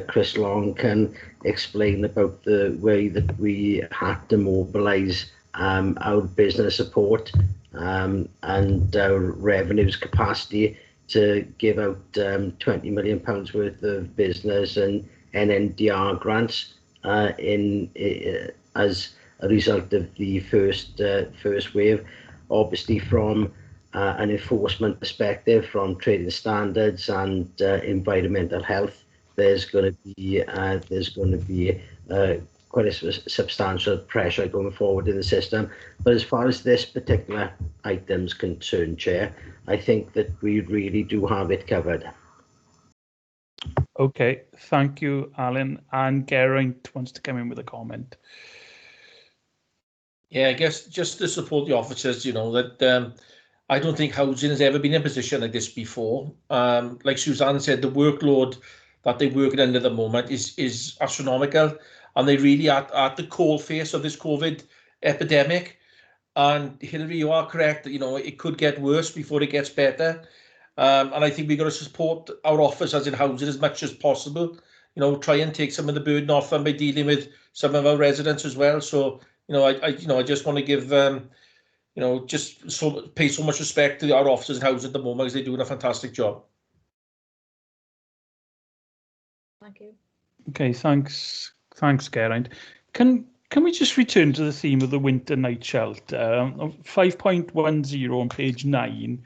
Chris Long can explain about the way that we had to mobilise our business support and our revenues capacity to give out £20 million worth of business and NNDR grants as a result of the first wave. Obviously, from an enforcement perspective, from trading standards and environmental health, there's going to be quite a substantial pressure going forward in the system. But as far as this particular item is concerned, Chair, I think that we really do have it covered. Okay, thank you, Alan. And Geraint wants to come in with a comment. Yeah, I guess just to support the officers, you know, that I don't think housing has ever been in a position like this before. Like Suzanne said, the workload that they're working under at the moment is astronomical, and they really are at the cold face of this COVID epidemic. And Hilary, you are correct that, you know, it could get worse before it gets better. And I think we've got to support our officers in housing as much as possible. You know, try and take some of the burden off them by dealing with some of our residents as well. So, you know, I just want to give you know, just pay so much respect to our officers in housing at the moment, because they're doing a fantastic job. Thank you. Okay, thanks, Geraint. Can we just return to the theme of the winter night shelter? 5.10 on page 9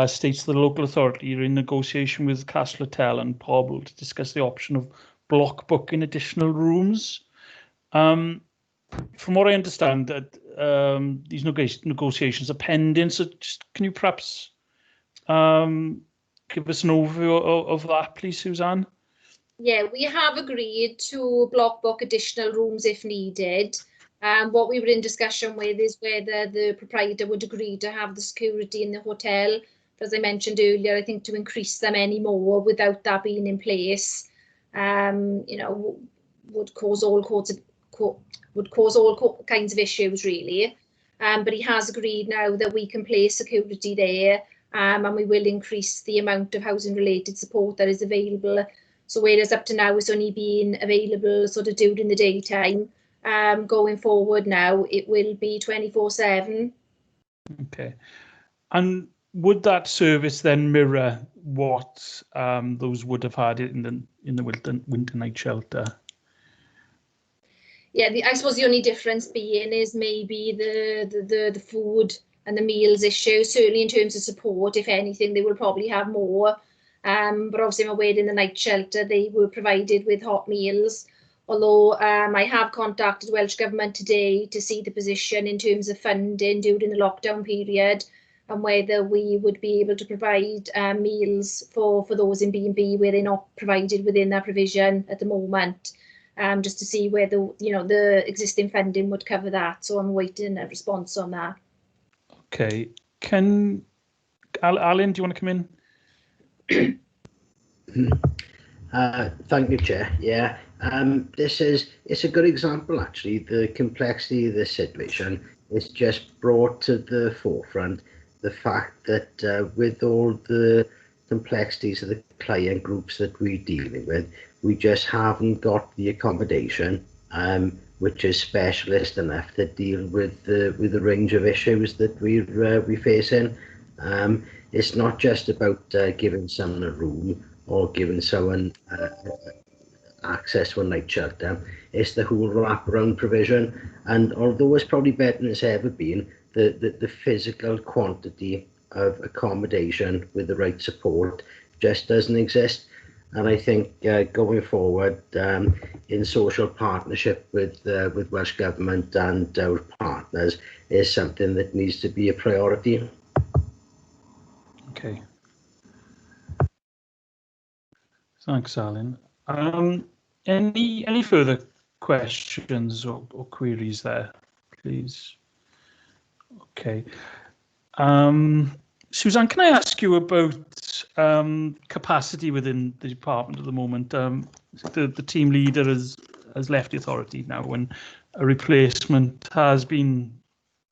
states the local authority are in negotiation with Castle Hotel and Pobble to discuss the option of block booking additional rooms. From what I understand, that these negotiations are pending. So, just can you perhaps give us an overview of that, please, Suzanne? Yeah, we have agreed to block book additional rooms if needed. What we were in discussion with is whether the proprietor would agree to have the security in the hotel. As I mentioned earlier, I think to increase them any more without that being in place, you know, would cause all kinds of issues, really. But he has agreed now that we can place security there, and we will increase the amount of housing-related support that is available. So whereas up to now it's only been available sort of during the daytime, going forward now it will be 24/7. Okay, and would that service then mirror what those would have had in the winter night shelter? Yeah, I suppose the only difference being is maybe the food and the meals issue. Certainly in terms of support, if anything, they will probably have more. But obviously I'm aware in the night shelter they were provided with hot meals. Although I have contacted the Welsh Government today to see the position in terms of funding during the lockdown period, and whether we would be able to provide meals for those in B&B where they're not provided within that provision at the moment. Just to see whether, you know, the existing funding would cover that. So I'm waiting a response on that. Okay. Alan, do you want to come in? Thank you, Chair. Yeah, it's a good example, actually. The complexity of this situation is just brought to the forefront. The fact that with all the complexities of the client groups that we're dealing with, we just haven't got the accommodation which is specialist enough to deal with the range of issues that we're facing. It's not just about giving someone a room or giving someone access to a night shelter. It's the whole wraparound provision. And although it's probably better than it's ever been, the physical quantity of accommodation with the right support just doesn't exist. And I think going forward in social partnership with Welsh Government and our partners is something that needs to be a priority. Okay. Thanks, Alan. Any further questions or queries there, please? Okay. Suzanne, can I ask you about capacity within the department at the moment? The team leader has left the authority now, and a replacement has been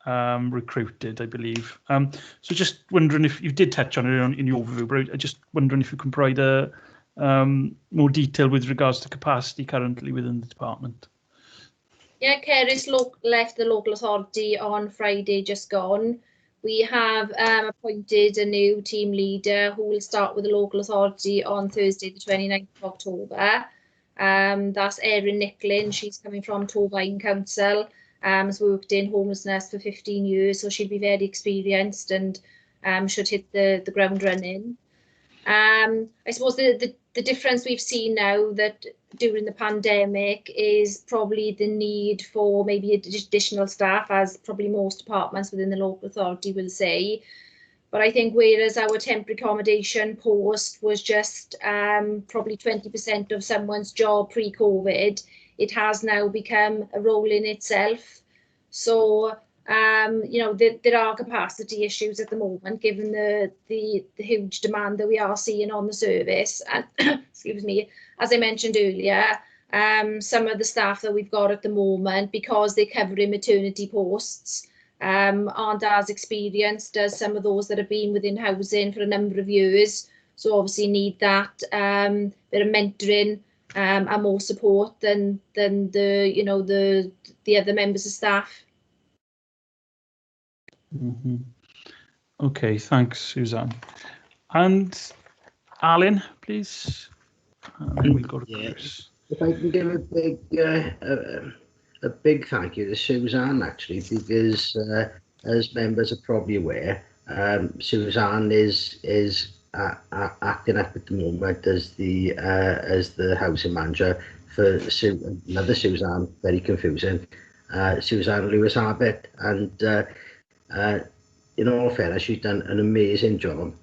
recruited, I believe. So just wondering if you did touch on it in your overview, but I just wondering if you can provide a more detail with regards to capacity currently within the department. Yeah, Kerry's left the local authority on Friday just gone. We have appointed a new team leader who will start with the local authority on Thursday, the 29th of October. That's Erin Nicklin. She's coming from Torvine Council. Has worked in homelessness for 15 years, so she'll be very experienced and should hit the ground running. I suppose the difference we've seen now that during the pandemic is probably the need for maybe additional staff, as probably most departments within the local authority will say. But I think whereas our temporary accommodation post was just probably 20% of someone's job pre-COVID, it has now become a role in itself. So you know, there are capacity issues at the moment, given the huge demand that we are seeing on the service. And excuse me, as I mentioned earlier, some of the staff that we've got at the moment, because they're covering maternity posts, aren't as experienced as some of those that have been within housing for a number of years. So obviously need that bit of mentoring and more support than the other members of staff. Mm-hmm. Okay, thanks, Suzanne. And Alan, please. And then we'll go to Chris. If I can give a big thank you to Suzanne, actually, because as members are probably aware, Suzanne is acting up at the moment as the housing manager for another Suzanne, very confusing, Suzanne Lewis Abbott, and in all fairness, she's done an amazing job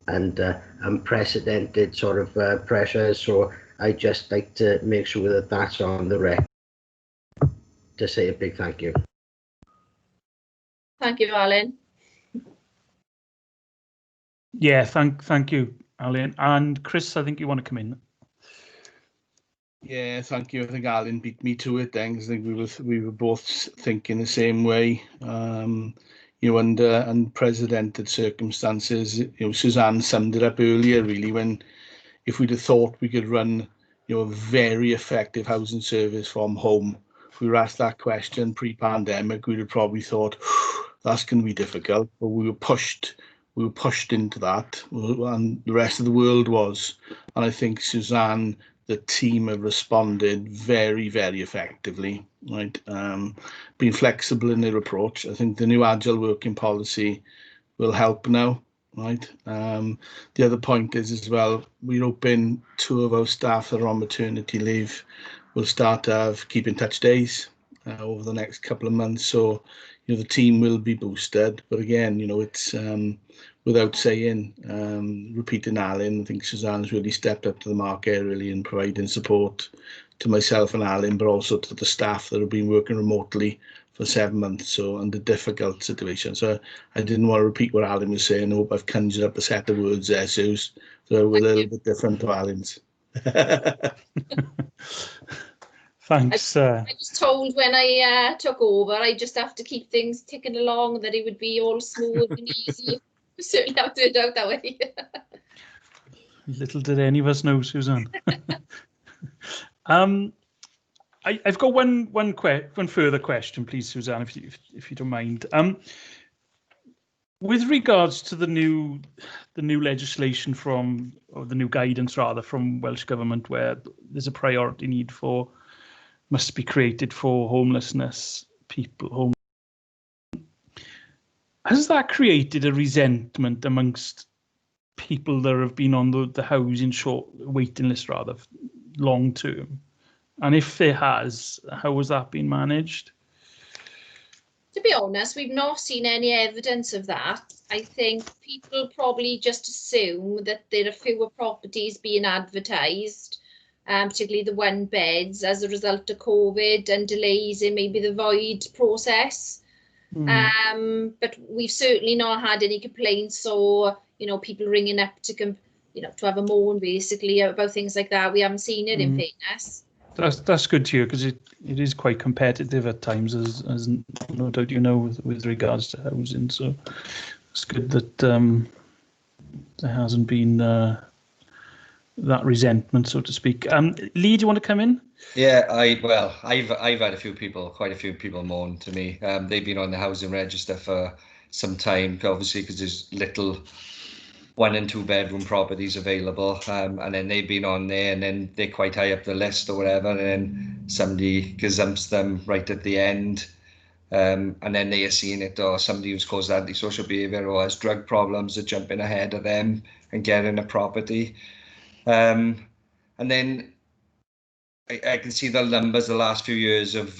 and unprecedented sort of pressure. So I just like to make sure that that's on the record to say a big thank you. Thank you, Alan. Yeah, thank you, Alan. And Chris, I think you want to come in. Yeah, thank you. I think Alan beat me to it then, 'cause I think we were both thinking the same way. You know, under unprecedented circumstances, you know, Suzanne summed it up earlier, really, when if we'd have thought we could run, you know, a very effective housing service from home, if we were asked that question pre-pandemic, we'd have probably thought that's going to be difficult, but we were pushed into that, and the rest of the world was. And I think Suzanne, the team have responded very, very effectively, right? Being flexible in their approach. I think the new agile working policy will help now, right? The other point is as well, we're hoping 2 of our staff that are on maternity leave will start to have keep in touch days over the next couple of months. So, you know, the team will be boosted. But again, you know, it's without saying, repeating Alan, I think Suzanne's really stepped up to the mark really in providing support to myself and Alan, but also to the staff that have been working remotely for 7 months, so under difficult situations. So I didn't want to repeat what Alan was saying. I hope I've conjured up a set of words there, Suze, so we're a little bit different to Alan's. Thanks. I was told when I took over, I just have to keep things ticking along, that it would be all smooth and easy. Certainly have turned out that way. Little did any of us know, Suzanne. I've got one further question, please, Suzanne, if you don't mind. With regards to the new legislation or the new guidance rather from Welsh Government, where there's a priority need must be created for homelessness people. Has that created a resentment amongst people that have been on the housing short waiting list rather long term? And if there has, how has that been managed? To be honest, we've not seen any evidence of that. I think people probably just assume that there are fewer properties being advertised, particularly the one beds, as a result of COVID and delays in maybe the void process. But we've certainly not had any complaints or, you know, people ringing up to to have a moan basically about things like that. We haven't seen it in fairness. That's good to hear, because it is quite competitive at times, as no doubt you know, with regards to housing. So it's good that there hasn't been that resentment, so to speak. Lee, do you want to come in? Yeah, I've had quite a few people moan to me. They've been on the housing register for some time, obviously, because there's little 1 and 2 bedroom properties available, and then they've been on there, and then they're quite high up the list or whatever, and then somebody gazumps them right at the end, and then they are seeing it, or somebody who's caused antisocial behaviour or has drug problems are jumping ahead of them and getting a property. And then I can see the numbers the last few years of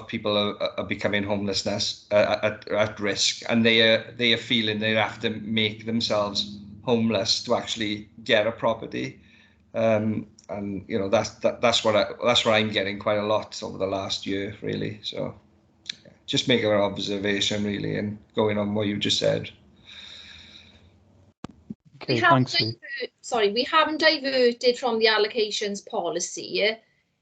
people are becoming homelessness at risk, and they are feeling they have to make themselves homeless to actually get a property, and you know that's what I'm getting quite a lot over the last year, really. So just making an observation, really, and going on what you just said. Okay, thanks, Lee. We haven't diverted from the allocations policy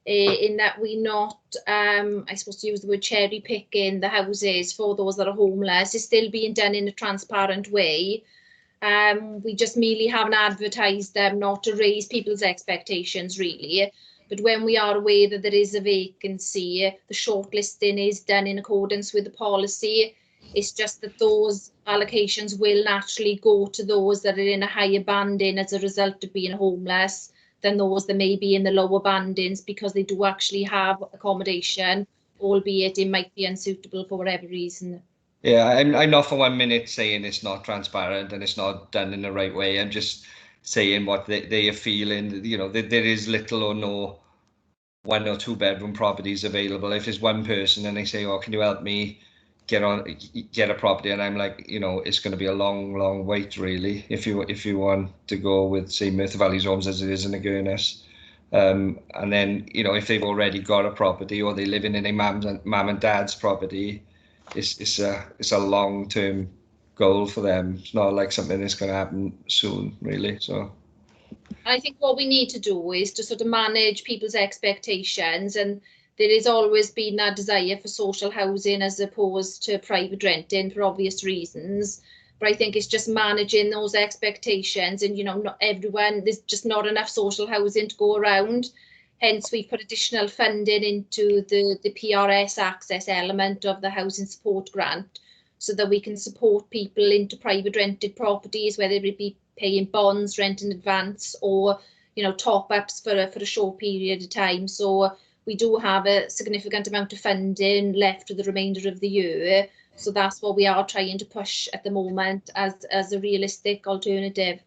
in that we're not, I suppose to use the word, cherry picking the houses for those that are homeless. It's still being done in a transparent way. We just merely haven't advertised them, not to raise people's expectations, really. But when we are aware that there is a vacancy, the shortlisting is done in accordance with the policy. It's just that those allocations will naturally go to those that are in a higher banding as a result of being homeless than those that may be in the lower bandings, because they do actually have accommodation, albeit it might be unsuitable for whatever reason. Yeah, I'm not for 1 minute saying it's not transparent and it's not done in the right way. I'm just saying what they are feeling. You know, there is little or no 1 or 2 bedroom properties available. If there's one person and they say, "Oh, can you help me get a property?" and I'm like, you know, it's going to be a long wait, really, if you want to go with, say, Merthyr Valley's Homes as it is in Agurnis. And then, you know, if they've already got a property or they live in a mum and dad's property, it's a long-term goal for them. It's not like something that's going to happen soon, really. So I think what we need to do is to sort of manage people's expectations, and there has always been that desire for social housing as opposed to private renting for obvious reasons. But I think it's just managing those expectations, and, you know, not everyone, there's just not enough social housing to go around. Hence, we've put additional funding into the PRS access element of the housing support grant, so that we can support people into private rented properties, whether it be paying bonds, rent in advance, or, you know, top ups for a short period of time. So we do have a significant amount of funding left for the remainder of the year. So that's what we are trying to push at the moment as a realistic alternative.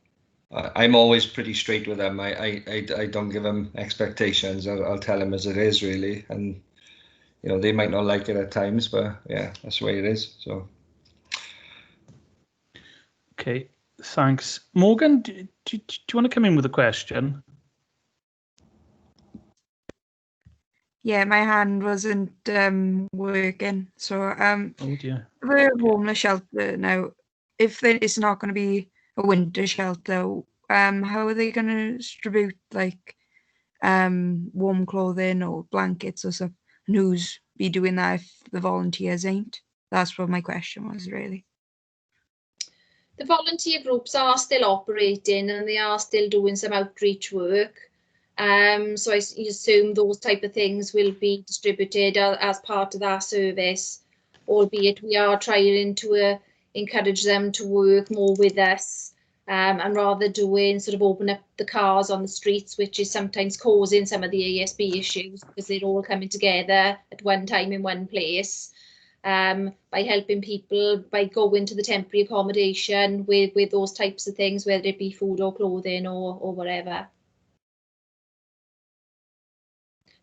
I'm always pretty straight with them. I don't give them expectations. I'll tell them as it is, really. And, you know, they might not like it at times, but yeah, that's the way it is. So. Okay, thanks. Morgan, do you want to come in with a question? Yeah, my hand wasn't working. So Oh dear. the homeless shelter now, if it's not going to be a winter shelter, how are they going to distribute, like, warm clothing or blankets or stuff? And who's be doing that if the volunteers ain't? That's what my question was, really. The volunteer groups are still operating and they are still doing some outreach work. So I assume those type of things will be distributed as part of that service, albeit we are trying to encourage them to work more with us, and rather doing sort of open up the cars on the streets, which is sometimes causing some of the ASB issues because they're all coming together at one time in one place. by helping people by going to the temporary accommodation with those types of things, whether it be food or clothing or whatever.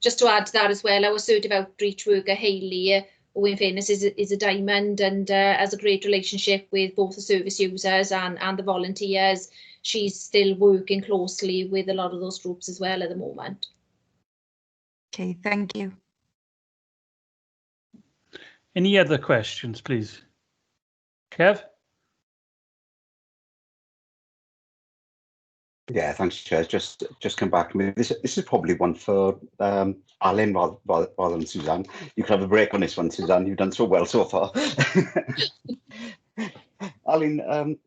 Just to add to that as well, our assertive outreach worker Hayley, who in fairness is a diamond and has a great relationship with both the service users and the volunteers. She's still working closely with a lot of those groups as well at the moment. Okay, thank you. Any other questions, please? Kev? Yeah, thanks, Chair. Just come back. I mean, this is probably one for Alan rather than Suzanne. You can have a break on this one, Suzanne. You've done so well so far. Alan,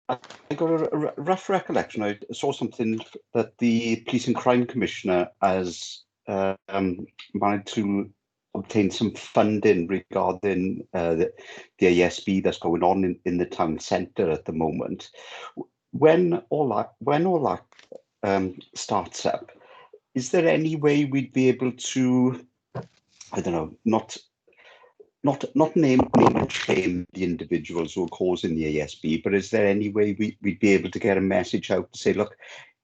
I got a rough recollection. I saw something that the Police and Crime Commissioner has managed to obtain some funding regarding the ASB that's going on in the town centre at the moment. When all that starts up, is there any way we'd be able to, I don't know, not name and shame the individuals who are causing the ASB, but is there any way we'd be able to get a message out to say, look,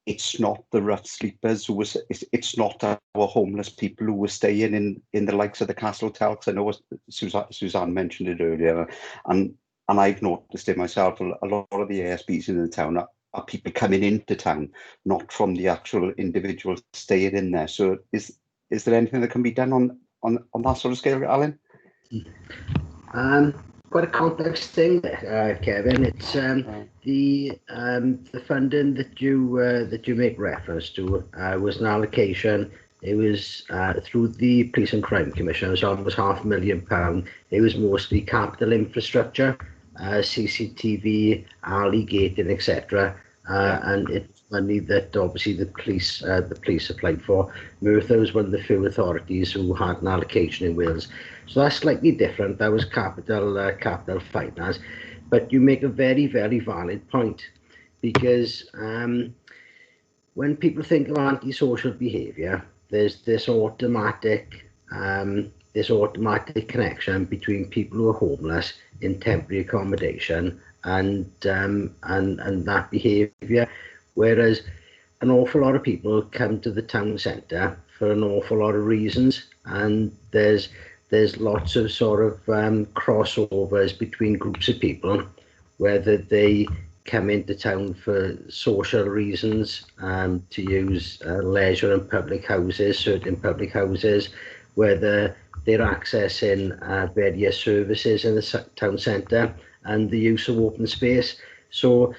it's not the rough sleepers who was, it's not our homeless people who were staying in the likes of the Castle Hotels. I know Suzanne mentioned it earlier, and I've noticed it myself. A lot of the ASBs in the town are people coming into town, not from the actual individuals staying in there. So is there anything that can be done on that sort of scale, Alan? Quite a complex thing, Kevin. It's the funding that you make reference to was an allocation. It was through the Police and Crime Commission. So it was £500,000. It was mostly capital infrastructure, CCTV, alley gating, etc. And it's money that obviously the police applied for. Merthyr was one of the few authorities who had an allocation in Wales. So that's slightly different. That was capital finance. But you make a very, very valid point, because when people think of antisocial behaviour, there's this automatic connection between people who are homeless in temporary accommodation and that behaviour, whereas an awful lot of people come to the town centre for an awful lot of reasons, and there's lots of sort of crossovers between groups of people, whether they come into town for social reasons, to use leisure and public houses, certain public houses, whether they're accessing various services in the town centre, and the use of open space. So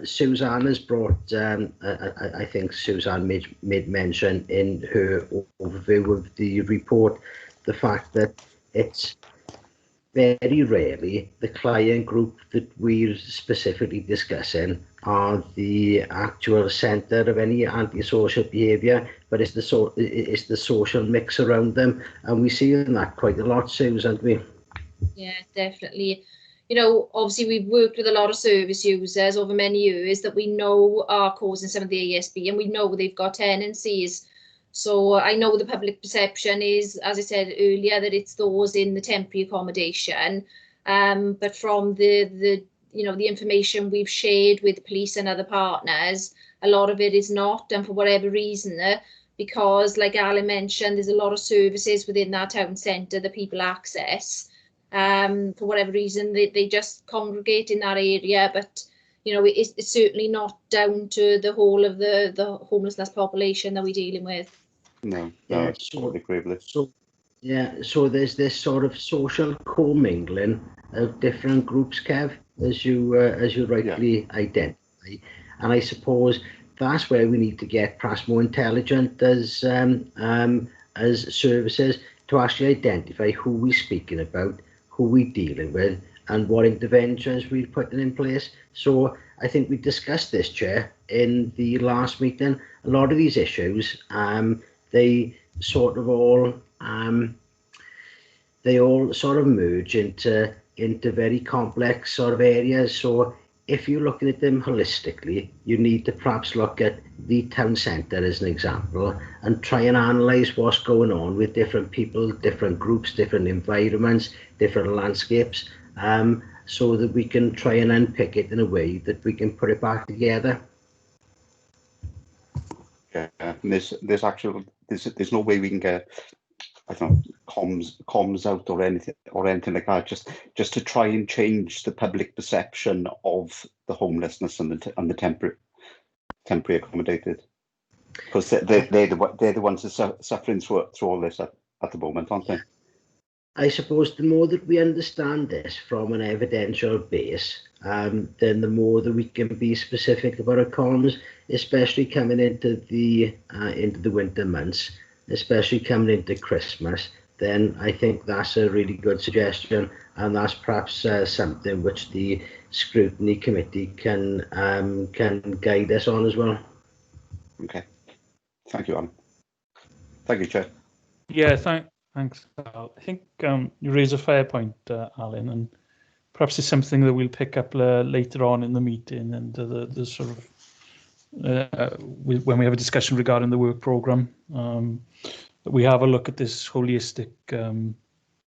Suzanne has brought, I think Suzanne made mention in her overview of the report, the fact that it's very rarely the client group that we're specifically discussing are the actual centre of any antisocial behaviour, but it's the social mix around them, and we see that quite a lot, Suze, haven't we? Yeah, definitely. You know, obviously we've worked with a lot of service users over many years that we know are causing some of the ASB, and we know they've got tenancies. So I know the public perception is, as I said earlier, that it's those in the temporary accommodation. But from the information we've shared with police and other partners, a lot of it is not, and for whatever reason, because like Alan mentioned, there's a lot of services within that town centre that people access. For whatever reason, they just congregate in that area, but you know, it's certainly not down to the whole of the homelessness population that we're dealing with. No, Yeah, I totally agree with it. So there's this sort of social commingling of different groups, Kev, as you rightly identify, and I suppose that's where we need to get perhaps more intelligent as services to actually identify who we're speaking about, who we're dealing with, and what interventions we're putting in place. So I think we discussed this, Chair, in the last meeting. A lot of these issues, they all sort of merge into very complex sort of areas. So if you're looking at them holistically, you need to perhaps look at the town centre as an example and try and analyse what's going on with different people, different groups, different environments, different landscapes, so that we can try and unpick it in a way that we can put it back together. Yeah, there's no way we can get, I don't know, comms out or anything like that. Just to try and change the public perception of the homelessness and the temporary accommodated, because they're the ones that are suffering through all this at the moment, aren't they? I suppose the more that we understand this from an evidential base, then the more that we can be specific about our comms, especially coming into the winter months, especially coming into Christmas. Then I think that's a really good suggestion, and that's perhaps something which the Scrutiny Committee can guide us on as well. Okay, thank you, Alan. Thank you, Chair. Yeah, thanks, Al. I think you raise a fair point, Alan, and perhaps it's something that we'll pick up later on in the meeting and the sort of when we have a discussion regarding the work programme. That we have a look at this holistic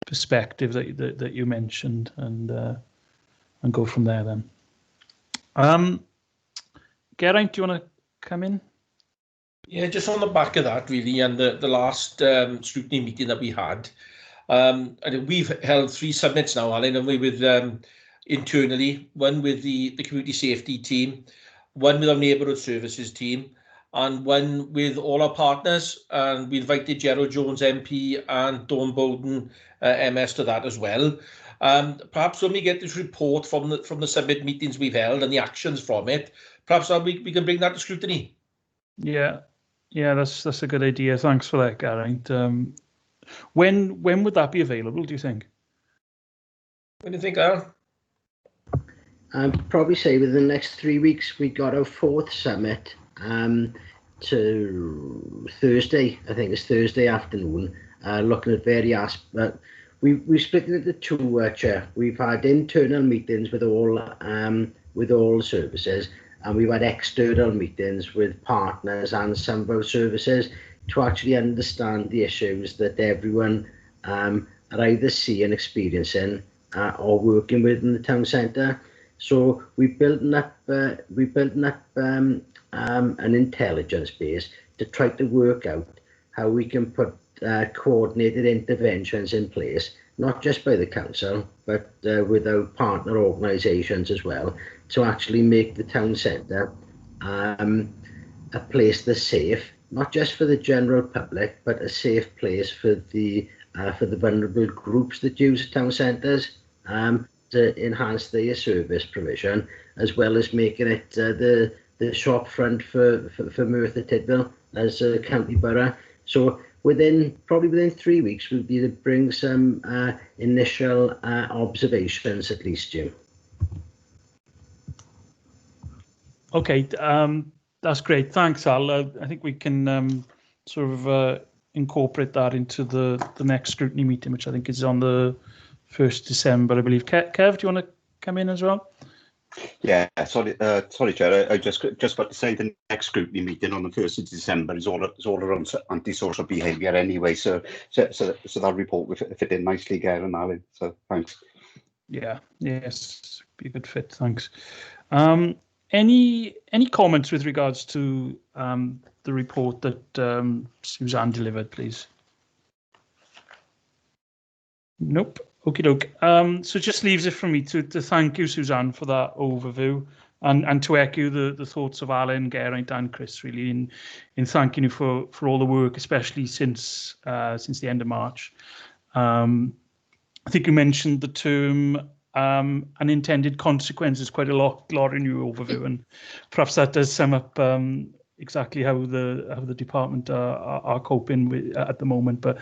perspective that you mentioned, and go from there then. Geraint, do you want to come in? Yeah, just on the back of that, really, and the last scrutiny meeting that we had, and we've held 3 summits now, Alan, and we with internally, one with the community safety team, one with our neighbourhood services team, and one with all our partners. And we invited Gerald Jones MP and Dawn Bowden MS to that as well. Perhaps when we get this report from the summit meetings we've held and the actions from it, perhaps we can bring that to scrutiny. Yeah, that's a good idea. Thanks for that, Geraint. When would that be available, do you think? When do you think, Al? I'd probably say within the next 3 weeks. We got our 4th summit to Thursday. I think it's Thursday afternoon. Looking at various, we split it into 2. Chair. We've had internal meetings with all services, and we've had external meetings with partners and some of our services to actually understand the issues that everyone are either seeing, experiencing, or working with in the town centre. So we built up an intelligence base to try to work out how we can put coordinated interventions in place, not just by the council, but with our partner organisations as well, to actually make the town centre a place that's safe, not just for the general public, but a safe place for the vulnerable groups that use town centres, to enhance their service provision, as well as making it the shop front for Merthyr Tydfil as a county borough. So probably within 3 weeks, we'll be able to bring some initial observations at least, Jim. Okay, that's great. Thanks, Al. I think we can sort of incorporate that into the next scrutiny meeting, which I think is on the 1st December, I believe. Kev, do you want to come in as well? Yeah, sorry, Chair. I just got to say the next scrutiny meeting on the 1st of December is all around antisocial behaviour anyway. So that report will fit in nicely, Geraint and Alan. So thanks. Yeah, yes, be a good fit. Thanks. Any comments with regards to the report that Suzanne delivered, please? Nope. Okie doke. So it just leaves it for me to thank you, Suzanne, for that overview, and to echo the thoughts of Alan, Geraint, and Chris, really, in thanking you for all the work, especially since the end of March. I think you mentioned the term unintended consequences quite a lot in your overview, and perhaps that does sum up exactly how the department are coping with at the moment. But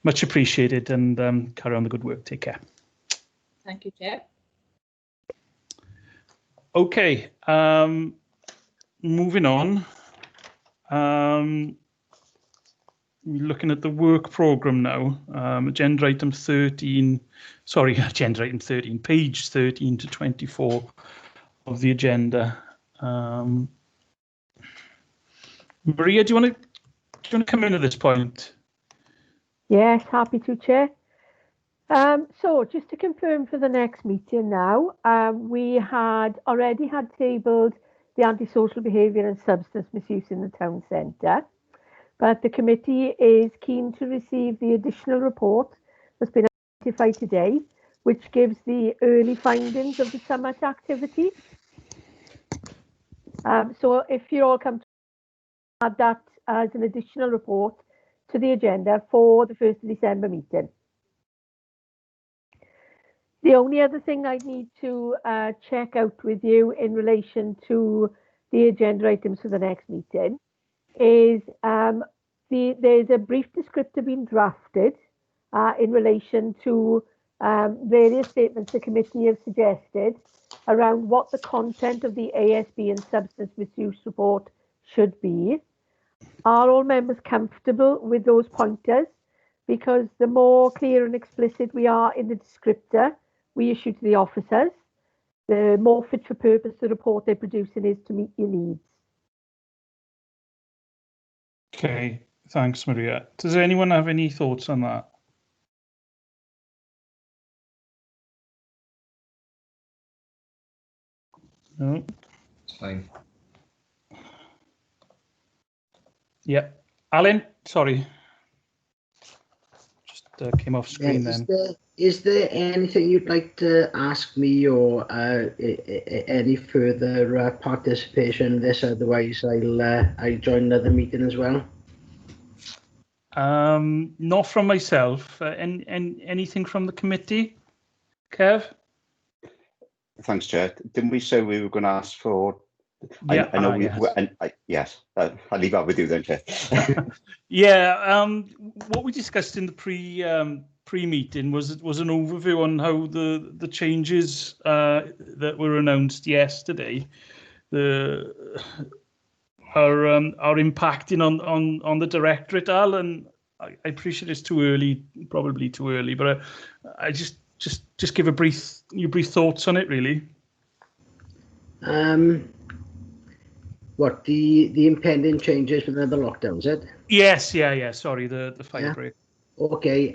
much appreciated, and carry on the good work. Take care. Thank you, Chair. Okay, moving on. Looking at the work programme now. Agenda item 13, page 13 to 24 the agenda. Maria, do you want to come in at this point? Yes, happy to, Chair. So just to confirm for the next meeting now, we had already tabled the antisocial behaviour and substance misuse in the town centre, but the committee is keen to receive the additional report that's been identified today, which gives the early findings of the summit activity. So if you all come to add that as an additional report to the agenda for the 1st of December meeting. The only other thing I need to check out with you in relation to the agenda items for the next meeting is there's a brief descriptor being drafted in relation to various statements the committee have suggested around what the content of the ASB and substance misuse report should be. Are all members comfortable with those pointers? Because the more clear and explicit we are in the descriptor we issue to the officers, the more fit for purpose the report they're producing is to meet your needs. Okay, thanks, Maria. Does anyone have any thoughts on that? No? It's fine. Yeah. Alan, sorry. Just came off screen then. Is there anything you'd like to ask me or any further participation in this? Otherwise, I'll join another meeting as well. Not from myself. Anything from the committee? Kev? Thanks, Chair. Didn't we say we were going to ask for? Yeah, I know yes. Yes, I'll leave that with you then, Chair. Yeah, what we discussed in the pre-meeting was an overview on how the changes that were announced yesterday are impacting on the directorate, Al, and I appreciate it's too early, probably too early, but I just give your brief thoughts on it, really. What the impending changes within the lockdown, is it? Yes, yeah. Sorry, the fire break. Okay.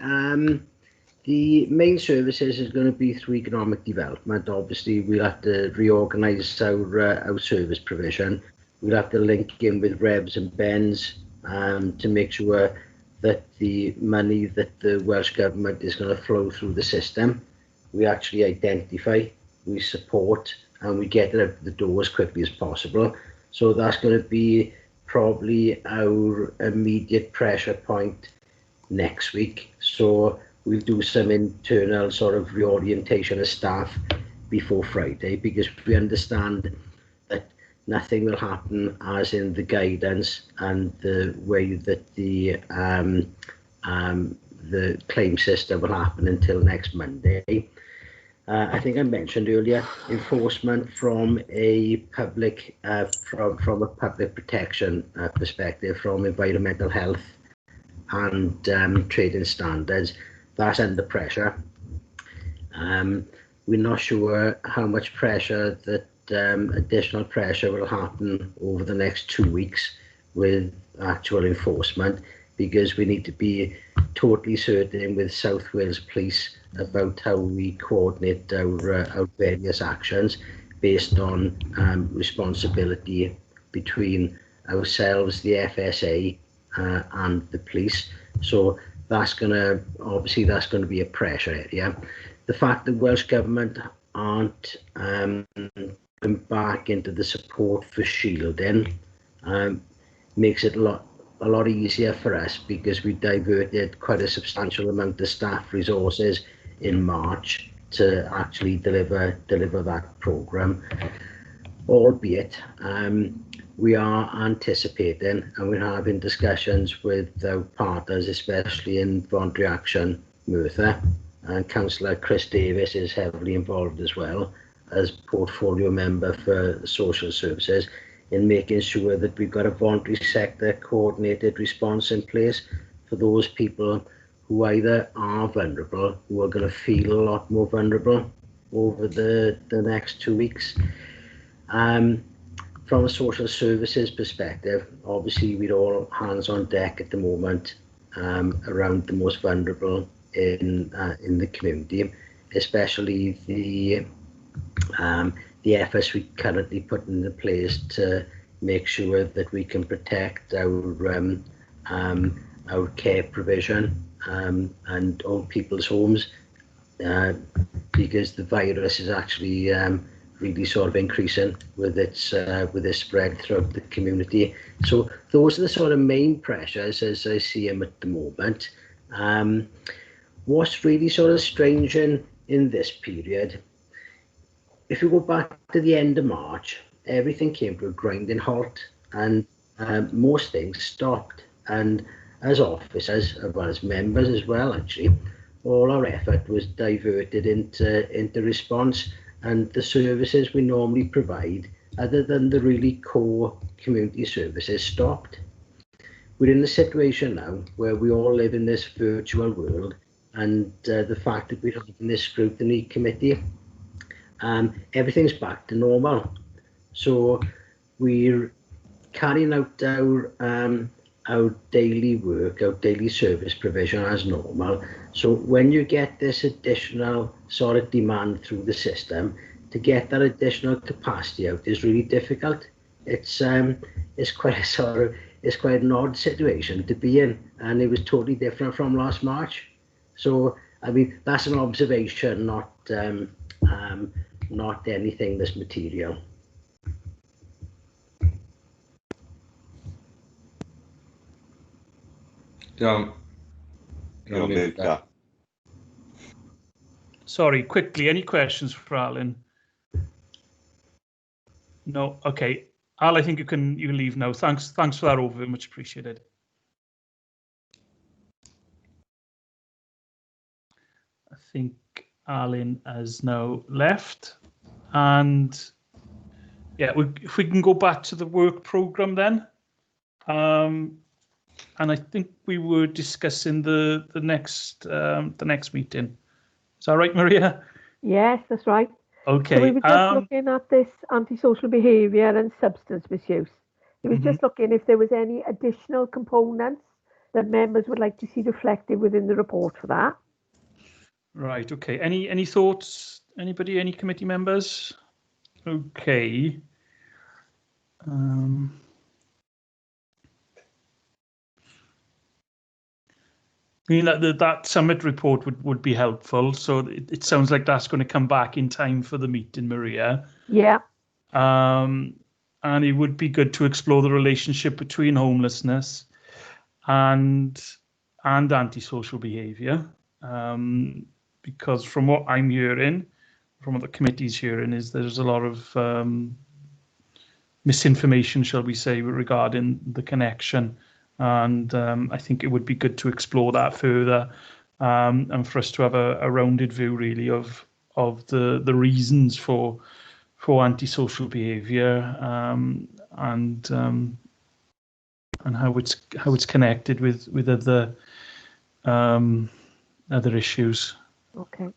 The main services is going to be through economic development. Obviously, we'll have to reorganise our service provision. We'll have to link in with Rebs and Bens to make sure that the money that the Welsh Government is going to flow through the system, we actually identify, we support, and we get it out the door as quickly as possible. So that's going to be probably our immediate pressure point next week. So we'll do some internal sort of reorientation of staff before Friday, because we understand that nothing will happen as in the guidance and the way that the claim system will happen until next Monday. I think I mentioned earlier, enforcement from a public from a public protection perspective, from environmental health and trading standards, that's under pressure. We're not sure how much pressure that additional pressure will happen over the next 2 weeks with actual enforcement, because we need to be totally certain with South Wales Police about how we coordinate our various actions based on responsibility between ourselves, the FSA, and the police. So that's going to be a pressure area. The fact that Welsh Government aren't going back into the support for shielding makes it a lot easier for us, because we diverted quite a substantial amount of staff resources in March to actually deliver that programme, albeit we are anticipating, and we're having discussions with our partners, especially in Voluntary Action Merthyr, and Councillor Chris Davis is heavily involved as well as portfolio member for social services, in making sure that we've got a voluntary sector coordinated response in place for those people who either are vulnerable, who are going to feel a lot more vulnerable over the next 2 weeks. From a social services perspective, obviously we're all hands on deck at the moment around the most vulnerable in the community, especially the efforts we currently put into place to make sure that we can protect our care provision and old people's homes, because the virus is actually really sort of increasing with its spread throughout the community. So those are the sort of main pressures as I see them at the moment. What's really sort of strange in this period, if you go back to the end of March, everything came to a grinding halt, and most things stopped. And as officers, as well as members as well, actually, all our effort was diverted into response, and the services we normally provide, other than the really core community services, stopped. We're in a situation now where we all live in this virtual world, and the fact that we're having this scrutiny committee, everything's back to normal. So we're carrying out our daily work, our daily service provision as normal. So when you get this additional sort of demand through the system, to get that additional capacity out is really difficult. It's quite an odd situation to be in, and it was totally different from last March. So I mean, that's an observation, not anything that's material. Don't move that. Sorry, quickly, any questions for Alan? No, okay. Al, I think you can leave now. Thanks for that overview, much appreciated. I think Alan has now left, and yeah, if we can go back to the work program then, and I think we were discussing the next meeting. Is that right, Maria? Yes, that's right. Okay. So we were just looking at this antisocial behaviour and substance misuse. It was just looking if there was any additional components that members would like to see reflected within the report for that. Right. Okay. Any thoughts? Anybody? Any committee members? Okay. I mean, that summit report would be helpful. So it sounds like that's going to come back in time for the meeting, Maria. Yeah. And it would be good to explore the relationship between homelessness and antisocial behaviour, because from what I'm hearing, from what the committee's hearing, is there's a lot of misinformation, shall we say, regarding the connection. And I think it would be good to explore that further, and for us to have a rounded view, really, of the reasons for antisocial behaviour, and how it's connected with other issues. Okay.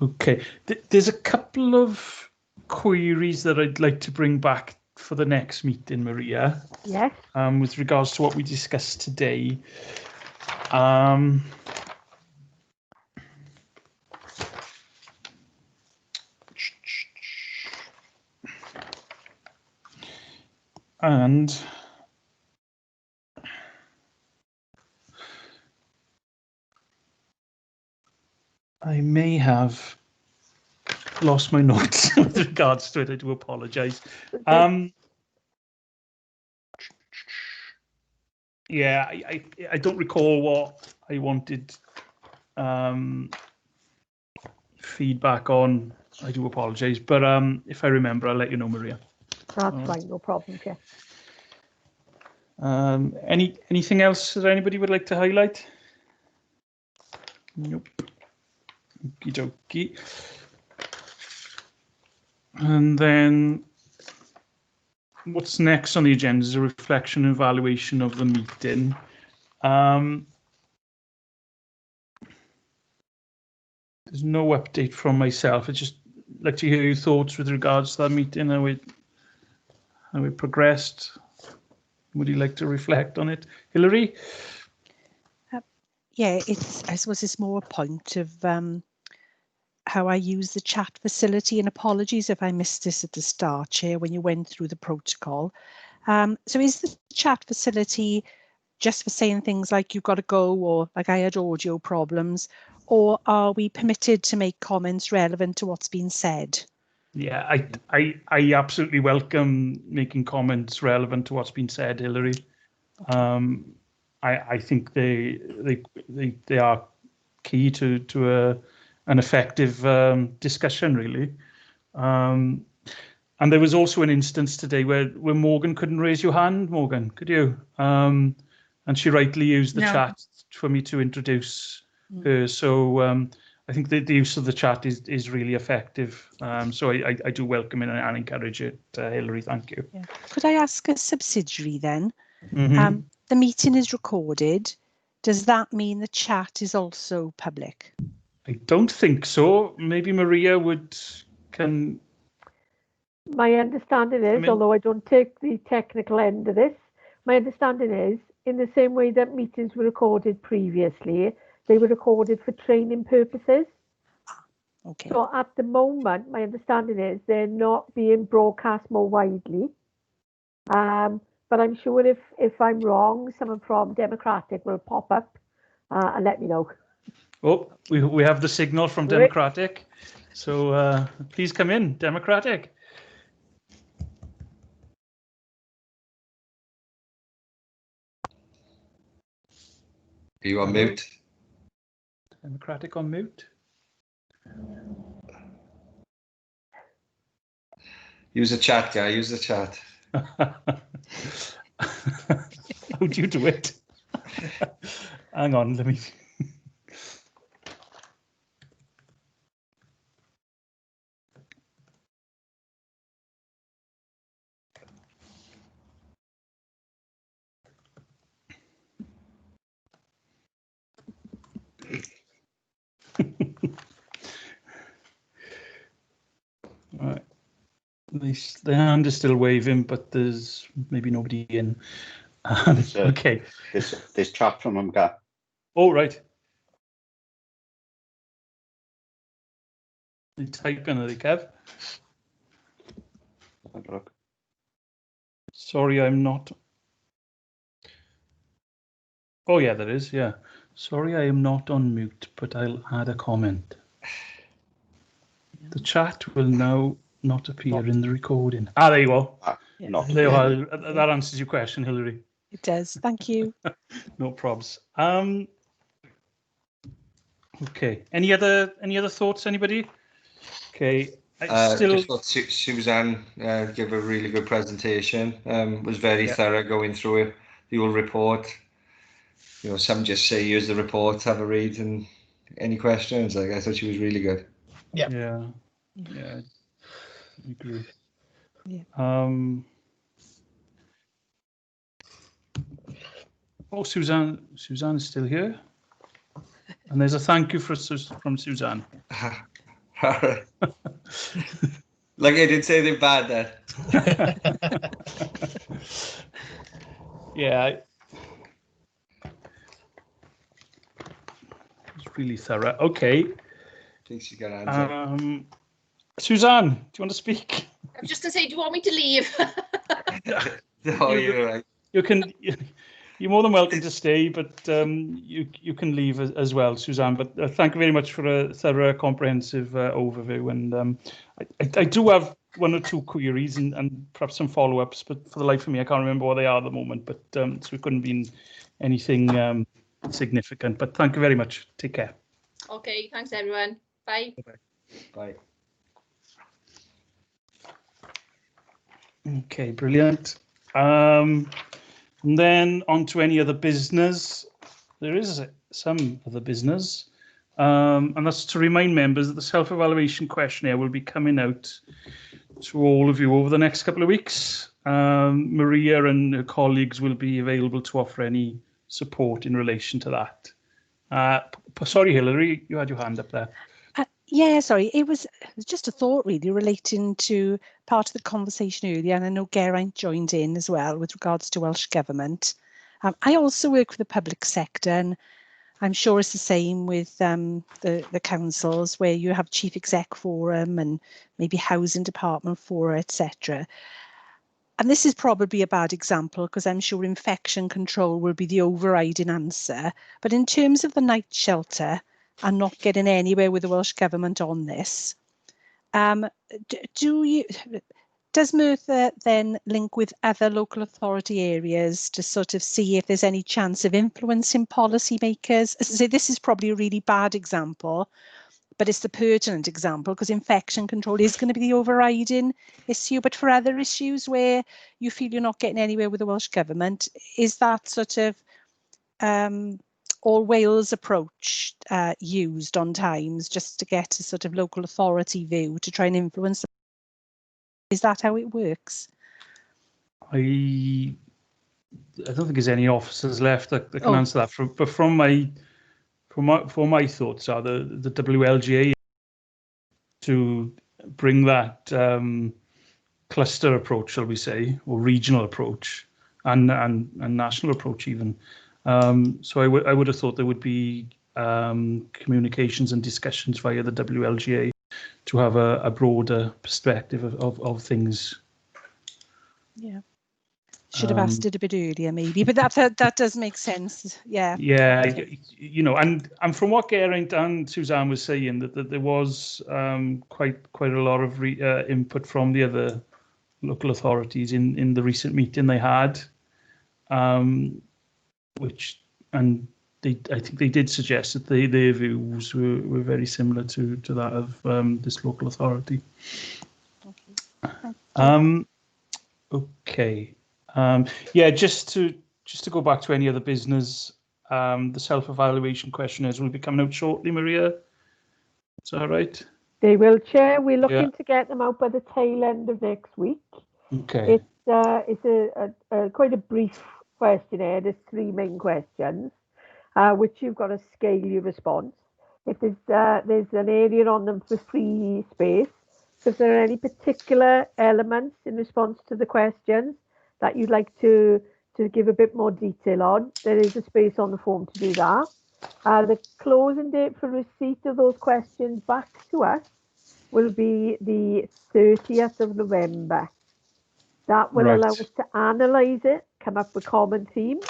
Okay. There's a couple of queries that I'd like to bring back for the next meeting, Maria. Yes. With regards to what we discussed today. And I may have lost my notes with regards to it. I do apologise. Yeah, I don't recall what I wanted feedback on. I do apologise, but if I remember, I'll let you know, Maria. That's fine, no problem, Chair. Anything else that anybody would like to highlight? Nope. Okie dokie. And then what's next on the agenda is a reflection and evaluation of the meeting. There's no update from myself. It's just like to hear your thoughts with regards to that meeting, how it progressed. Would you like to reflect on it, Hilary? Yeah, I suppose it's more a point of how I use the chat facility, and apologies if I missed this at the start, Chair, when you went through the protocol. So is the chat facility just for saying things like you've got to go, or like I had audio problems, or are we permitted to make comments relevant to what's been said? Yeah, I absolutely welcome making comments relevant to what's been said, Hilary. I think they are key to an effective discussion, really. And there was also an instance today where Morgan couldn't raise your hand. Morgan, could you? And she rightly used the chat for me to introduce her. So I think the use of the chat is really effective. So I do welcome it and encourage it, Hilary. Thank you. Yeah. Could I ask a subsidiary then? Mm-hmm. The meeting is recorded. Does that mean the chat is also public? I don't think so. Maybe Maria can. My understanding is, although I don't take the technical end of this, my understanding is, in the same way that meetings were recorded previously, they were recorded for training purposes. Okay. So at the moment, my understanding is they're not being broadcast more widely. But I'm sure if I'm wrong, someone from Democratic will pop up and let me know. Oh, we have the signal from Democratic. So please come in, Democratic. Are you on mute? Democratic on mute. Use the chat, guy. Use the chat. How do you do it? Hang on, let me. Right. The hand is still waving, but there's maybe nobody in. Okay. This chat from him, guy. Oh, right. You type in, are they, Kev? Have a look. Sorry, I'm not. Oh, yeah, there is. Yeah. Sorry, I am not on mute, but I'll add a comment. The chat will now not appear in the recording. There you go. There you are. That answers your question, Hilary. It does. Thank you. No probs. Okay. Any other thoughts, anybody? Okay. Just thought Suzanne gave a really good presentation. Was very thorough going through the whole report. You know, some just say, here's the report, have a read, and any questions. Like, I thought she was really good. Yeah. I agree. Yeah. Oh, Suzanne is still here. And there's a thank you from Suzanne. Like I did say, they're bad then. Yeah. It's really thorough. Okay. I think she's got answer. Suzanne, do you want to speak? I was just going to say, do you want me to leave? No, you're right. You're more than welcome to stay, but you can leave as well, Suzanne. But thank you very much for a thorough, comprehensive overview. And I do have one or two queries and perhaps some follow-ups, but for the life of me, I can't remember what they are at the moment. But so it couldn't be anything significant. But thank you very much. Take care. Okay, thanks everyone. Bye. Bye. Okay, brilliant. And then on to any other business. There is some other business, and that's to remind members that the self-evaluation questionnaire will be coming out to all of you over the next couple of weeks. Maria and her colleagues will be available to offer any support in relation to that. Sorry, Hilary, you had your hand up there. Yeah, sorry, it was just a thought really relating to part of the conversation earlier, and I know Geraint joined in as well with regards to Welsh Government. I also work for the public sector, and I'm sure it's the same with the councils, where you have chief exec forum and maybe housing department forum, etc. And this is probably a bad example because I'm sure infection control will be the overriding answer. But in terms of the night shelter and not getting anywhere with the Welsh Government on this, does Merthyr then link with other local authority areas to sort of see if there's any chance of influencing policymakers? As I say, this is probably a really bad example, but it's the pertinent example because infection control is going to be the overriding issue. But for other issues where you feel you're not getting anywhere with the Welsh Government, is that sort of all Wales approach used on times just to get a sort of local authority view to try and influence? Is that how it works? I don't think there's any officers left that can answer that. But from my thoughts are the WLGA to bring that cluster approach, shall we say, or regional approach, and national approach even. So I would have thought there would be communications and discussions via the WLGA to have a broader perspective of things. Yeah, should have asked it a bit earlier maybe, but that does make sense. Yeah. Yeah, you know, and from what Geraint and Suzanne was saying, that there was quite a lot of input from the other local authorities in the recent meeting they had, which I think they did suggest that their views were very similar to that of this local authority. Okay. Yeah, just to go back to any other business, the self-evaluation questionnaires will be coming out shortly, Maria. Is that right? They will, Chair. We're looking to get them out by the tail end of next week. Okay. It's a quite a brief questionnaire. There's 3 main questions, which you've got to scale your response. If there's an area on them for free space, so if there are any particular elements in response to the questions that you'd like to give a bit more detail on, there is a space on the form to do that. The closing date for receipt of those questions back to us will be the 30th of November. That will allow us to analyse it, come up with common themes,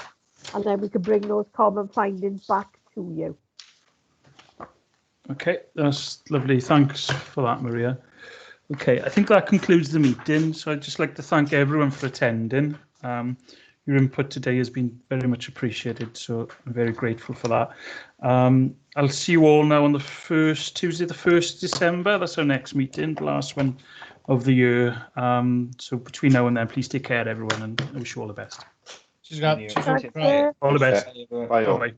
and then we can bring those common findings back to you. Okay, that's lovely. Thanks for that, Maria. Okay, I think that concludes the meeting. So I'd just like to thank everyone for attending. Your input today has been very much appreciated, so I'm very grateful for that. I'll see you all now on the Tuesday, the 1st December. That's our next meeting, the last one of the year. So between now and then, please take care, everyone, and I wish you all the best. All the best. Bye.